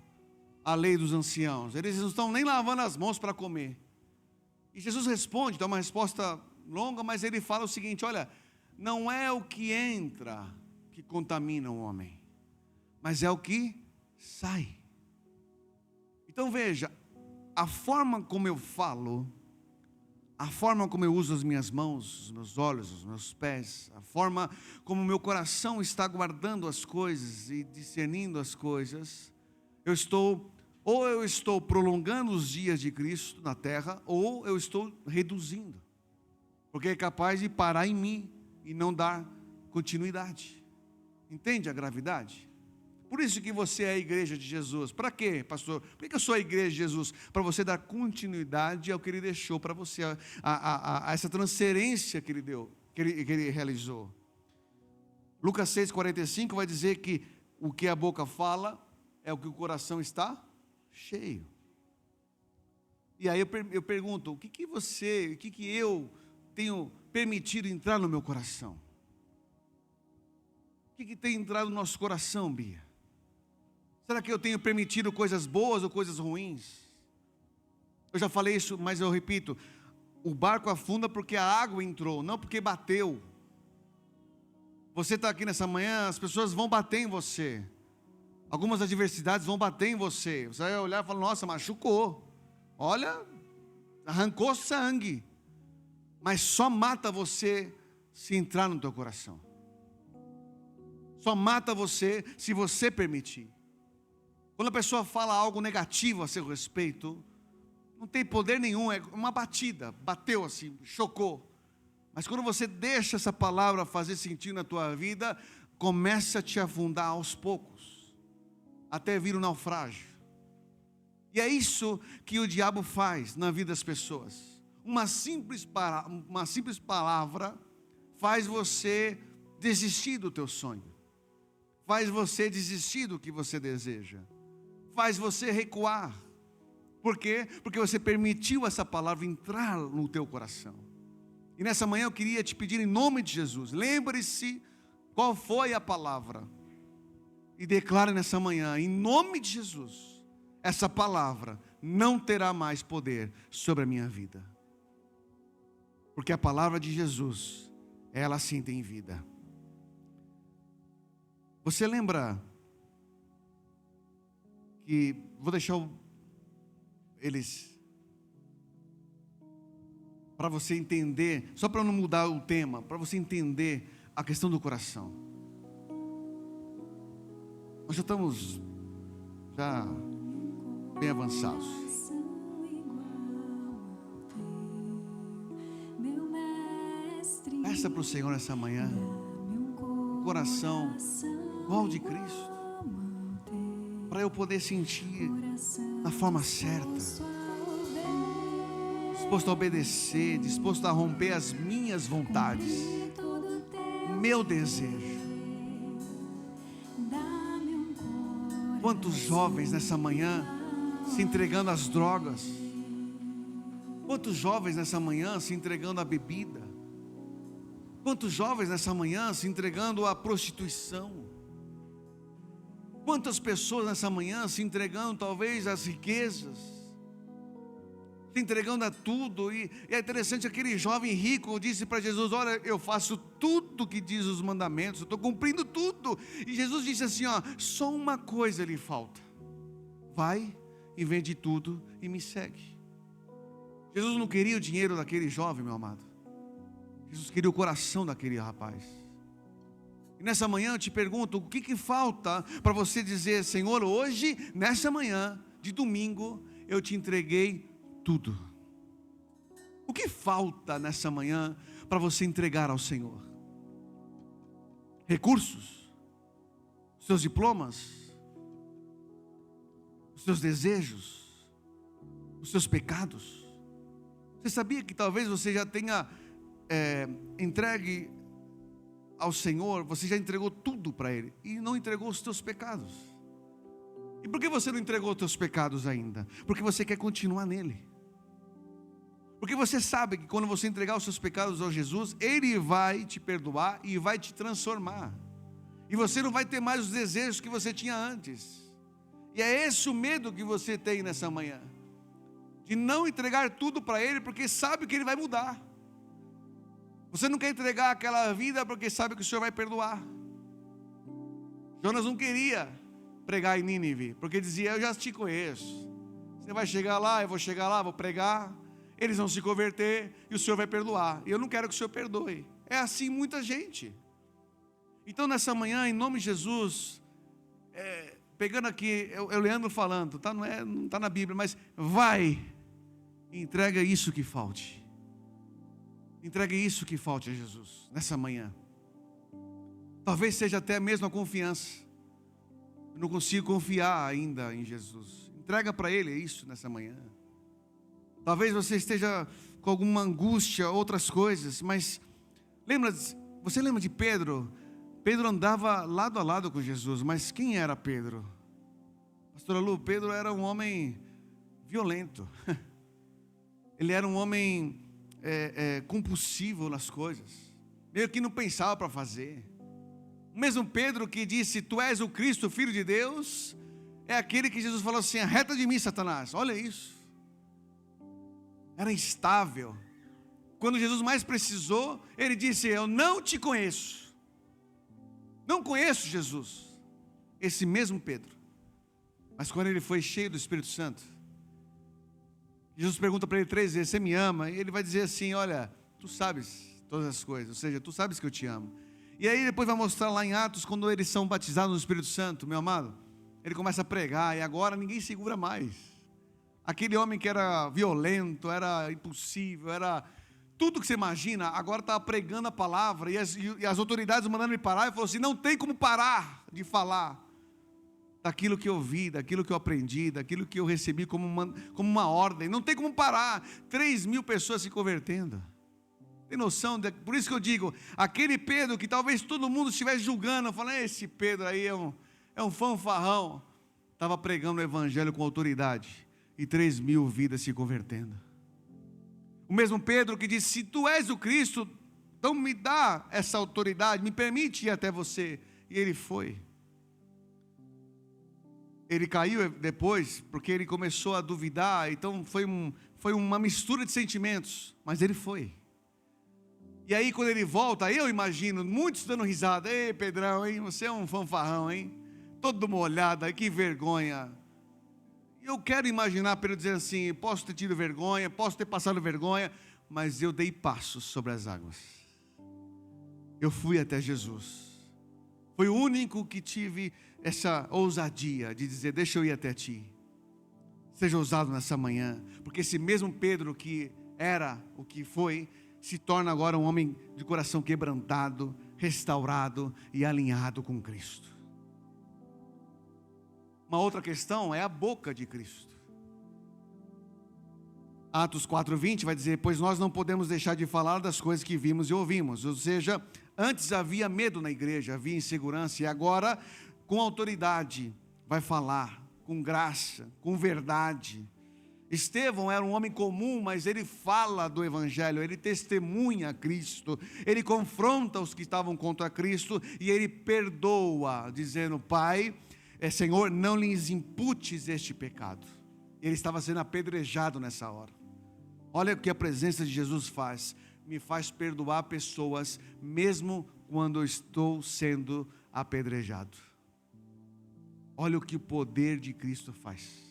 a lei dos anciãos, eles não estão nem lavando as mãos para comer. E Jesus responde, dá uma resposta longa, mas ele fala o seguinte: olha, não é o que entra que contamina o homem, mas é o que sai. Então veja, a forma como eu falo, a forma como eu uso as minhas mãos, os meus olhos, os meus pés, a forma como o meu coração está guardando as coisas e discernindo as coisas, eu estou prolongando os dias de Cristo na terra, ou eu estou reduzindo, porque é capaz de parar em mim e não dar continuidade. Entende a gravidade? Por isso que você é a igreja de Jesus. Para quê, pastor? Por que eu sou a igreja de Jesus? Para você dar continuidade ao que Ele deixou para você, a essa transferência que Ele deu, que ele realizou. Lucas 6,45 vai dizer que o que a boca fala é o que o coração está cheio. E aí eu pergunto, o que eu tenho permitido entrar no meu coração? O que tem entrado no nosso coração, Bia? Será que eu tenho permitido coisas boas ou coisas ruins? Eu já falei isso, mas eu repito: o barco afunda porque a água entrou, não porque bateu. Você está aqui nessa manhã, as pessoas vão bater em você, algumas adversidades vão bater em você. Você vai olhar e falar: nossa, machucou, olha, arrancou sangue. Mas só mata você se entrar no teu coração. Só mata você se você permitir. Quando a pessoa fala algo negativo a seu respeito, não tem poder nenhum, é uma batida, bateu assim, chocou. Mas quando você deixa essa palavra fazer sentido na tua vida, começa a te afundar aos poucos, até vir um naufrágio. E é isso que o diabo faz na vida das pessoas. Uma simples palavra faz você desistir do teu sonho, faz você desistir do que você deseja, faz você recuar. Por quê? Porque você permitiu essa palavra entrar no teu coração. E nessa manhã eu queria te pedir, em nome de Jesus, lembre-se qual foi a palavra e declare nessa manhã, em nome de Jesus, essa palavra não terá mais poder sobre a minha vida, porque a palavra de Jesus, ela sim tem vida. Você lembra que, vou deixar eles para você entender, só para não mudar o tema, para você entender a questão do coração. Nós já estamos bem avançados. Peça para o Senhor essa manhã coração igual ao de Cristo, para eu poder sentir da forma certa, disposto a obedecer, disposto a romper as minhas vontades, meu desejo. Quantos jovens nessa manhã se entregando às drogas, Quantos jovens nessa manhã se entregando à bebida? Quantos jovens nessa manhã se entregando à prostituição? Quantas pessoas nessa manhã se entregando talvez às riquezas, se entregando a tudo? E é interessante, aquele jovem rico disse para Jesus: olha, eu faço tudo que diz os mandamentos, eu estou cumprindo tudo. E Jesus disse assim: ó, só uma coisa lhe falta, vai e vende tudo e me segue. Jesus não queria o dinheiro daquele jovem, meu amado. Jesus queria o coração daquele rapaz. E nessa manhã eu te pergunto, o que falta para você dizer: Senhor, hoje, nessa manhã de domingo, eu te entreguei tudo. O que falta nessa manhã para você entregar ao Senhor? Recursos? Os seus diplomas? Os seus desejos? Os seus pecados? Você sabia que talvez você já tenha entregue ao Senhor, você já entregou tudo para Ele e não entregou os teus pecados? E por que você não entregou os teus pecados ainda? Porque você quer continuar nele. Porque você sabe que quando você entregar os seus pecados ao Jesus, Ele vai te perdoar e vai te transformar. E você não vai ter mais os desejos que você tinha antes. E é esse o medo que você tem nessa manhã, de não entregar tudo para Ele, porque sabe que Ele vai mudar. Você não quer entregar aquela vida porque sabe que o Senhor vai perdoar. Jonas não queria pregar em Nínive, porque dizia: eu já te conheço, você vai chegar lá, eu vou chegar lá, vou pregar, eles vão se converter e o Senhor vai perdoar, e eu não quero que o Senhor perdoe. É assim muita gente. Então nessa manhã, em nome de Jesus, pegando aqui, é o Leandro falando, tá? Não está na Bíblia, mas vai e entrega isso que falte. Entregue isso que falte a Jesus nessa manhã. Talvez seja até mesmo a confiança. Eu não consigo confiar ainda em Jesus. Entrega para Ele isso nessa manhã. Talvez você esteja com alguma angústia, outras coisas, mas você lembra de Pedro? Pedro andava lado a lado com Jesus, mas quem era Pedro? Pastora Lu, Pedro era um homem violento. Ele era um homem compulsivo nas coisas, meio que não pensava para fazer. O mesmo Pedro que disse: tu és o Cristo, o Filho de Deus, é aquele que Jesus falou assim: arreta de mim, Satanás. Olha isso. Era instável. Quando Jesus mais precisou, ele disse: eu não te conheço. Não conheço Jesus. Esse mesmo Pedro. Mas quando ele foi cheio do Espírito Santo, Jesus pergunta para ele 3 vezes: você me ama? E ele vai dizer assim: olha, tu sabes todas as coisas, ou seja, tu sabes que eu te amo. E aí depois vai mostrar lá em Atos, quando eles são batizados no Espírito Santo, meu amado, ele começa a pregar, e agora ninguém segura mais. Aquele homem que era violento, era impulsivo, era tudo que você imagina, agora estava pregando a palavra, e as autoridades mandando ele parar, e falou assim: não tem como parar de falar daquilo que eu vi, daquilo que eu aprendi, daquilo que eu recebi como uma ordem. Não tem como parar. 3.000 pessoas se convertendo. Tem noção? Por isso que eu digo, aquele Pedro que talvez todo mundo estivesse julgando, falando: esse Pedro aí é um fanfarrão, estava pregando o evangelho com autoridade, e 3.000 vidas se convertendo. O mesmo Pedro que disse: se tu és o Cristo, então me dá essa autoridade, me permite ir até você. E ele foi. Ele caiu depois, porque ele começou a duvidar, então foi uma mistura de sentimentos, mas ele foi. E aí quando ele volta, eu imagino, muitos dando risada: ei Pedrão, hein, você é um fanfarrão, hein, todo molhado, que vergonha. Eu quero imaginar Pedro dizendo assim: posso ter tido vergonha, posso ter passado vergonha, mas eu dei passos sobre as águas, eu fui até Jesus. Foi o único que tive essa ousadia de dizer: deixa eu ir até ti. Seja ousado nessa manhã, porque esse mesmo Pedro que era o que foi, se torna agora um homem de coração quebrantado, restaurado e alinhado com Cristo. Uma outra questão é a boca de Cristo. Atos 4:20 vai dizer: pois nós não podemos deixar de falar das coisas que vimos e ouvimos. Ou seja, antes havia medo na igreja, havia insegurança, e agora com autoridade vai falar, com graça, com verdade. Estevão era um homem comum, mas ele fala do Evangelho, ele testemunha Cristo, ele confronta os que estavam contra Cristo e ele perdoa, dizendo: Pai, Senhor, não lhes imputes este pecado. Ele estava sendo apedrejado nessa hora. Olha o que a presença de Jesus faz, me faz perdoar pessoas, mesmo quando eu estou sendo apedrejado. Olha o que o poder de Cristo faz.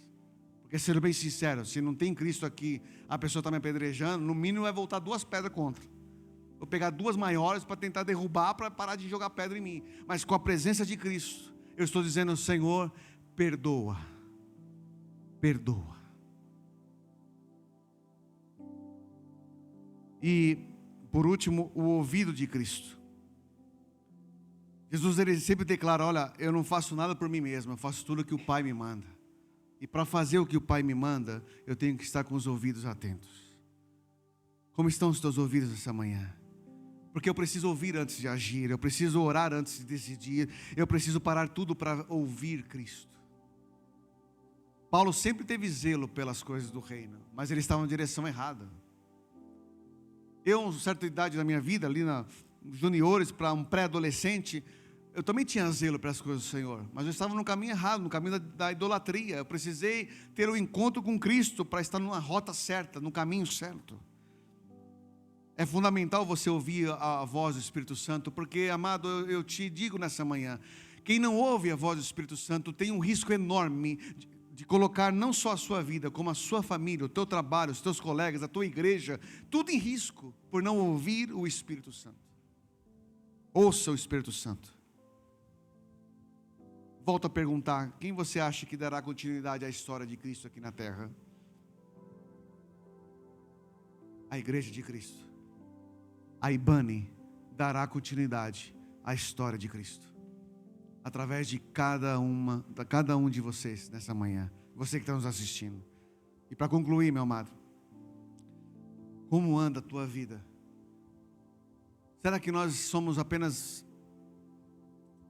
Porque, sendo bem sincero, se não tem Cristo aqui, a pessoa está me apedrejando, no mínimo vai voltar 2 pedras contra. Vou pegar 2 maiores para tentar derrubar, para parar de jogar pedra em mim. Mas com a presença de Cristo, eu estou dizendo: Senhor, perdoa. Perdoa. E, por último, o ouvido de Cristo. Jesus, ele sempre declara: olha, eu não faço nada por mim mesmo, eu faço tudo o que o Pai me manda. E para fazer o que o Pai me manda, eu tenho que estar com os ouvidos atentos. Como estão os teus ouvidos essa manhã? Porque eu preciso ouvir antes de agir, eu preciso orar antes de decidir, eu preciso parar tudo para ouvir Cristo. Paulo sempre teve zelo pelas coisas do reino, mas ele estava na direção errada. Eu, a uma certa idade da minha vida, ali na juniores, para um pré-adolescente, eu também tinha zelo para as coisas do Senhor, mas eu estava no caminho errado, no caminho da idolatria. Eu precisei ter um encontro com Cristo para estar numa rota certa, no caminho certo. É fundamental você ouvir a voz do Espírito Santo, porque, amado, eu te digo nessa manhã, quem não ouve a voz do Espírito Santo tem um risco enorme de colocar não só a sua vida, como a sua família, o teu trabalho, os teus colegas, a tua igreja, tudo em risco, por não ouvir o Espírito Santo. Ouça o Espírito Santo. Volto a perguntar: quem você acha que dará continuidade à história de Cristo aqui na terra? A igreja de Cristo. A IBANE dará continuidade à história de Cristo, através de cada um de vocês nessa manhã, você que está nos assistindo. E para concluir, meu amado, como anda a tua vida? Será que nós somos apenas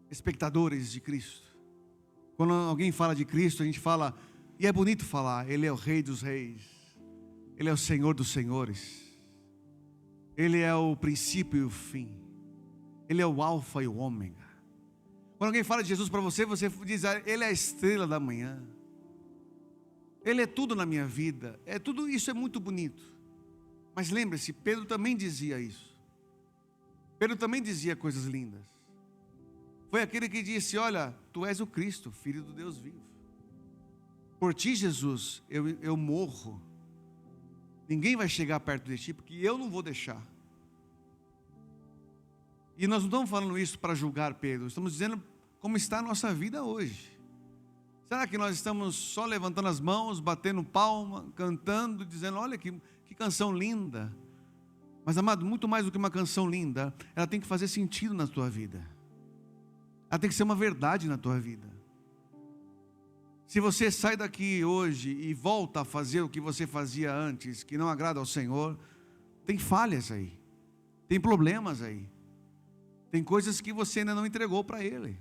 espectadores de Cristo? Quando alguém fala de Cristo, a gente fala, e é bonito falar, Ele é o Rei dos Reis, Ele é o Senhor dos Senhores, Ele é o princípio e o fim, Ele é o alfa e o ômega. Quando alguém fala de Jesus para você, você diz: Ele é a estrela da manhã, Ele é tudo na minha vida. Tudo isso é muito bonito. Mas lembre-se, Pedro também dizia isso. Pedro também dizia coisas lindas. Foi aquele que disse: olha, tu és o Cristo, Filho do Deus vivo. Por ti, Jesus, eu morro. Ninguém vai chegar perto de ti, porque eu não vou deixar. E nós não estamos falando isso para julgar Pedro, estamos dizendo como está a nossa vida hoje. Será que nós estamos só levantando as mãos, batendo palma, cantando, dizendo: olha que canção linda? Mas, amado, muito mais do que uma canção linda, ela tem que fazer sentido na tua vida. Ela tem que ser uma verdade na tua vida. Se você sai daqui hoje e volta a fazer o que você fazia antes, que não agrada ao Senhor, tem falhas aí, tem problemas aí, tem coisas que você ainda não entregou para Ele.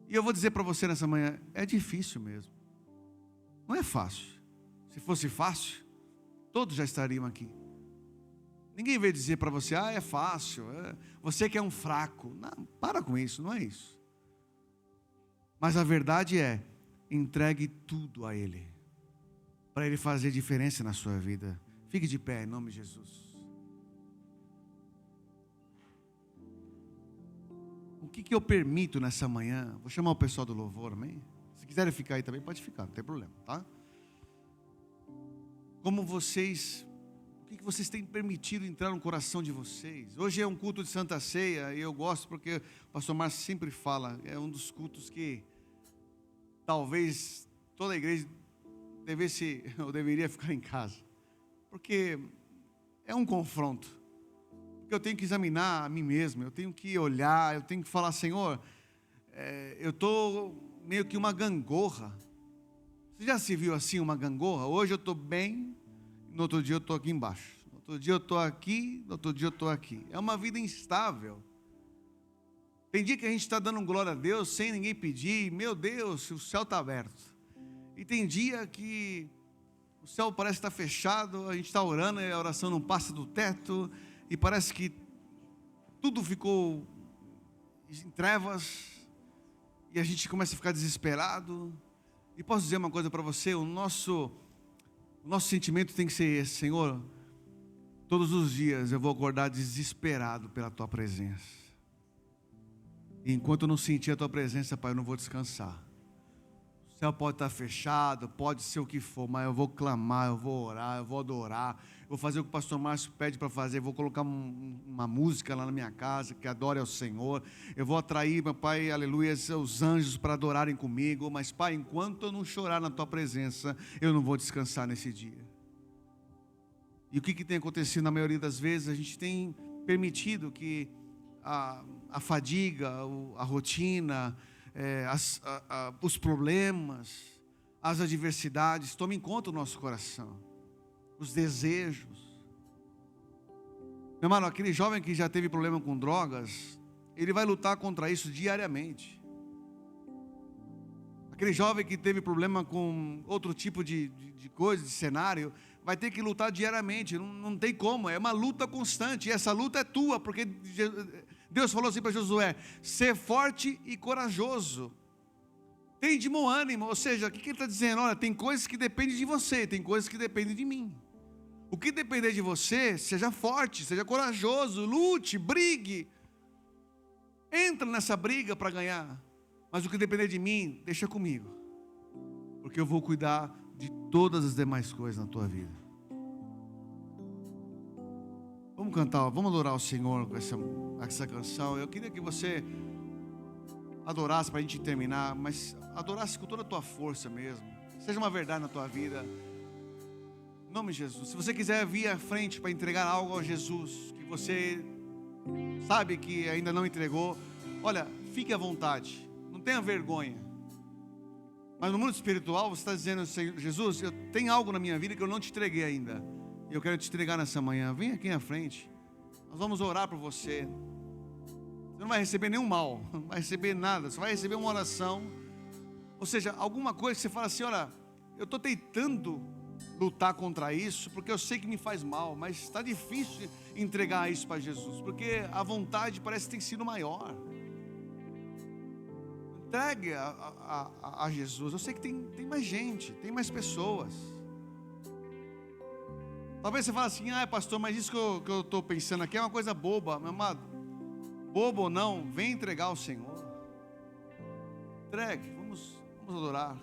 E eu vou dizer para você nessa manhã, é difícil mesmo, não é fácil. Se fosse fácil, todos já estariam aqui. Ninguém veio dizer para você: é fácil, você que é um fraco. Não, para com isso, não é isso. Mas a verdade é, entregue tudo a Ele, para Ele fazer diferença na sua vida. Fique de pé em nome de Jesus. O que eu permito nessa manhã? Vou chamar o pessoal do louvor, amém? Se quiserem ficar aí também, pode ficar, não tem problema, tá? Como vocês... O que vocês têm permitido entrar no coração de vocês? Hoje é um culto de Santa Ceia, e eu gosto porque o pastor Márcio sempre fala, é um dos cultos que talvez toda a igreja deveria ficar em casa, porque é um confronto, porque eu tenho que examinar a mim mesmo, eu tenho que olhar, eu tenho que falar: Senhor, eu estou meio que uma gangorra. Você já se viu assim, uma gangorra? Hoje eu estou bem, no outro dia eu estou aqui embaixo, no outro dia eu estou aqui, no outro dia eu estou aqui. É uma vida instável. Tem dia que a gente está dando glória a Deus sem ninguém pedir, meu Deus, o céu está aberto. E tem dia que céu parece estar fechado, a gente está orando e a oração não passa do teto, e parece que tudo ficou em trevas, e a gente começa a ficar desesperado. E posso dizer uma coisa para você, o nosso sentimento tem que ser esse: Senhor, todos os dias eu vou acordar desesperado pela Tua presença, e enquanto eu não sentir a Tua presença, Pai, eu não vou descansar. O céu pode estar fechado, pode ser o que for, mas eu vou clamar, eu vou orar, eu vou adorar, eu vou fazer o que o pastor Márcio pede para fazer, eu vou colocar uma música lá na minha casa, que adore ao Senhor, eu vou atrair, meu Pai, aleluia, os anjos para adorarem comigo, mas Pai, enquanto eu não chorar na Tua presença, eu não vou descansar nesse dia. E o que tem acontecido na maioria das vezes? A gente tem permitido que a fadiga, a rotina, os problemas, as adversidades tomem conta do nosso coração, os desejos. Meu irmão, aquele jovem que já teve problema com drogas, ele vai lutar contra isso diariamente. Aquele jovem que teve problema com outro tipo de coisa, de cenário, vai ter que lutar diariamente, não tem como, é uma luta constante, e essa luta é tua, porque Deus falou assim para Josué: ser forte e corajoso, tem de bom ânimo. Ou seja, o que ele está dizendo? Olha, tem coisas que dependem de você, tem coisas que dependem de mim. O que depender de você, seja forte, seja corajoso, lute, brigue, entra nessa briga para ganhar. Mas o que depender de mim, deixa comigo, porque eu vou cuidar de todas as demais coisas na tua vida. Vamos cantar, vamos adorar o Senhor com essa canção. Eu queria que você adorasse para a gente terminar, mas adorasse com toda a tua força mesmo. Seja uma verdade na tua vida. Em nome de Jesus. Se você quiser vir à frente para entregar algo a Jesus, que você sabe que ainda não entregou, olha, fique à vontade, não tenha vergonha. Mas no mundo espiritual você está dizendo: Jesus, eu tenho algo na minha vida que eu não te entreguei ainda, e eu quero te entregar nessa manhã. Vem aqui à frente, nós vamos orar por você. Você não vai receber nenhum mal, não vai receber nada, você vai receber uma oração. Ou seja, alguma coisa que você fala assim: olha, eu estou tentando lutar contra isso, porque eu sei que me faz mal, mas está difícil entregar isso para Jesus, porque a vontade parece que tem sido maior. Entregue a Jesus. Eu sei que tem mais gente, tem mais pessoas. Talvez você fale assim: ah, pastor, mas isso que eu estou pensando aqui é uma coisa boba. Meu amado, bobo ou não, vem entregar ao Senhor. Entregue, vamos adorar,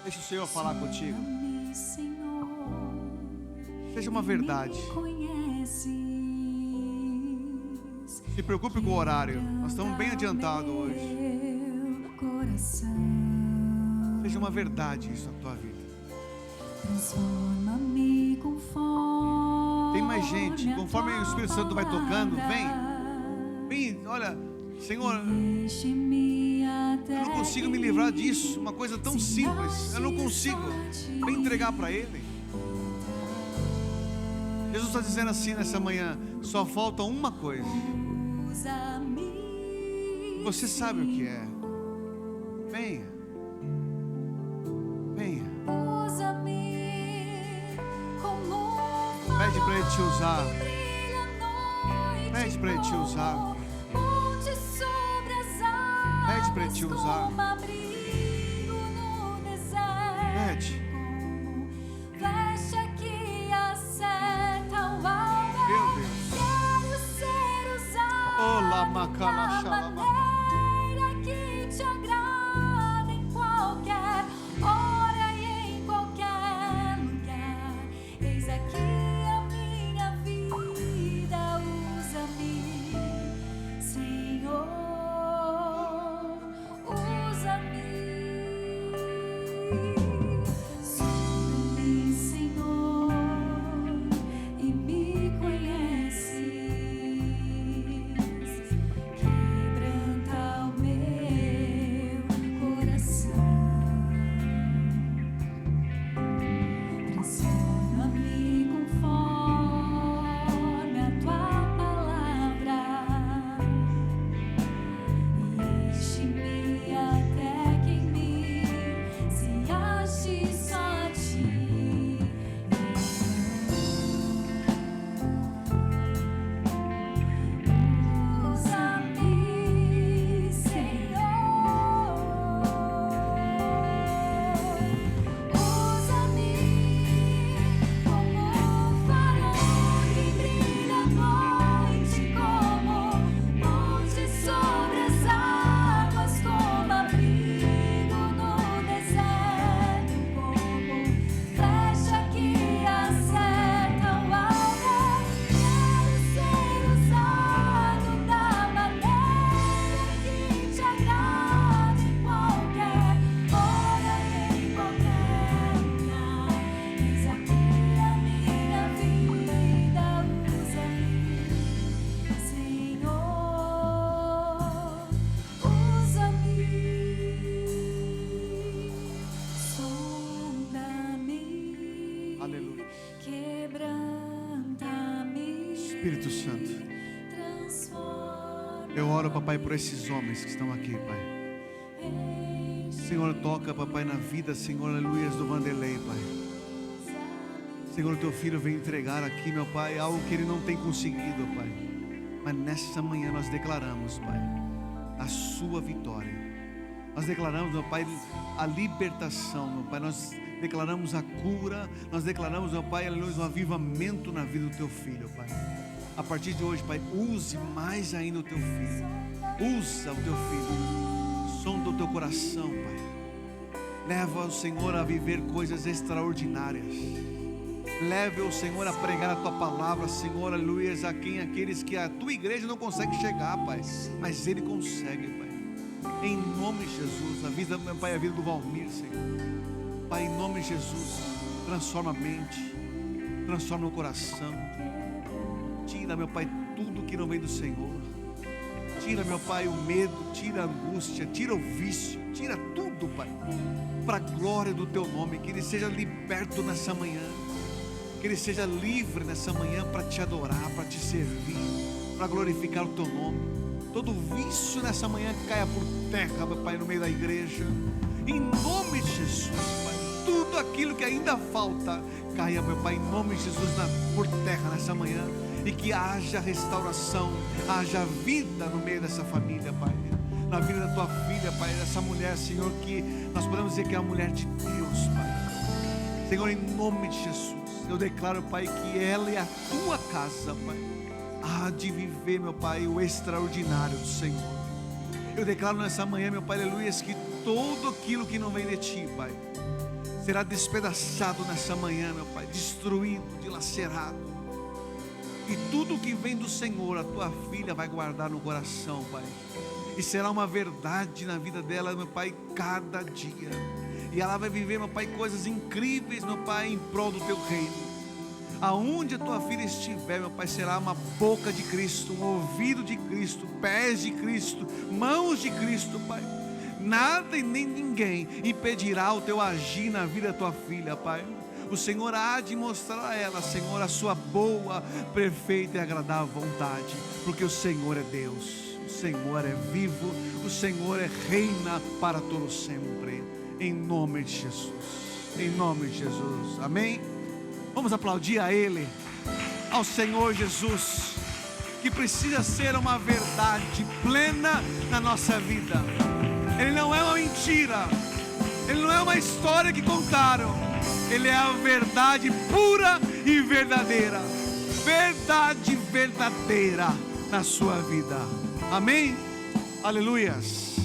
deixa o Senhor falar contigo. Seja uma verdade. Se preocupe com o horário, nós estamos bem adiantados hoje. Seja uma verdade isso na tua vida. Tem mais gente, conforme o Espírito Santo vai tocando, vem, olha, Senhor, eu não consigo me livrar disso, uma coisa tão simples, eu não consigo. Vem entregar para Ele. Jesus está dizendo assim nessa manhã: só falta uma coisa. Você sabe o que é. Venha. Pede para Ele te usar. Pede para Ele te usar. Pede para Ele te usar. Pede. Meu Deus. Olá, macala, xalama. Que te agrada em qualquer hora e em qualquer lugar. Eis aqui a minha vida, usa-me, Senhor, usa-me. Sonda-me, Senhor, e me conheces. Quebranta Espírito Santo, eu oro, papai, por esses homens que estão aqui, pai. Senhor, toca, papai, na vida, Senhor, aleluia, do Vanderlei, pai. Senhor, teu filho vem entregar aqui, meu pai, algo que ele não tem conseguido, pai. Mas nessa manhã nós declaramos, pai, a sua vitória. Nós declaramos, meu pai, a libertação, meu pai. Nós declaramos a cura. Nós declaramos, meu pai, aleluia, um avivamento na vida do teu filho, pai. A partir de hoje, pai, use mais ainda o teu filho. Usa o teu filho. Sonda o teu coração, pai. Leva o Senhor a viver coisas extraordinárias. Leve o Senhor a pregar a tua palavra, Senhor, aleluia, a aqueles que a tua igreja não consegue chegar, pai, mas Ele consegue, pai. Em nome de Jesus, avisa, meu pai, a vida do Valmir, Senhor. Pai, em nome de Jesus, transforma a mente, transforma o coração. Tira, meu pai, tudo que não vem do Senhor. Tira, meu pai, o medo, tira a angústia, tira o vício, tira tudo, pai, para a glória do teu nome. Que ele seja liberto nessa manhã, que ele seja livre nessa manhã para te adorar, para te servir, para glorificar o teu nome. Todo vício nessa manhã caia por terra, meu pai, no meio da igreja, em nome de Jesus, pai. Tudo aquilo que ainda falta caia, meu pai, em nome de Jesus, por terra nessa manhã. E que haja restauração, haja vida no meio dessa família, pai. Na vida da tua filha, pai, dessa mulher, Senhor, que nós podemos dizer que é a mulher de Deus, pai. Senhor, em nome de Jesus, eu declaro, pai, que ela e a tua casa, pai, há de viver, meu pai, o extraordinário do Senhor. Eu declaro nessa manhã, meu pai, aleluia, que todo aquilo que não vem de ti, pai, será despedaçado nessa manhã, meu pai, destruído, dilacerado. E tudo que vem do Senhor, a tua filha vai guardar no coração, pai. E será uma verdade na vida dela, meu pai, cada dia. E ela vai viver, meu pai, coisas incríveis, meu pai, em prol do teu reino. Aonde a tua filha estiver, meu pai, será uma boca de Cristo, um ouvido de Cristo, pés de Cristo, mãos de Cristo, pai. Nada e nem ninguém impedirá o teu agir na vida da tua filha, pai. O Senhor há de mostrar a ela, Senhor, a sua boa, perfeita e agradável vontade, porque o Senhor é Deus, o Senhor é vivo, o Senhor é reina para todo sempre, em nome de Jesus, em nome de Jesus, amém? Vamos aplaudir a Ele, ao Senhor Jesus, que precisa ser uma verdade plena na nossa vida. Ele não é uma mentira, Ele não é uma história que contaram. Ele é a verdade pura e verdadeira. Verdade verdadeira na sua vida. Amém? Aleluias.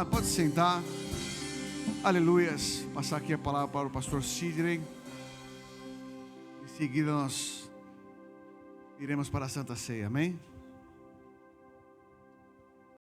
Pode sentar. Aleluias. Passar aqui a palavra para o pastor Sidney. Em seguida nós iremos para a Santa Ceia. Amém?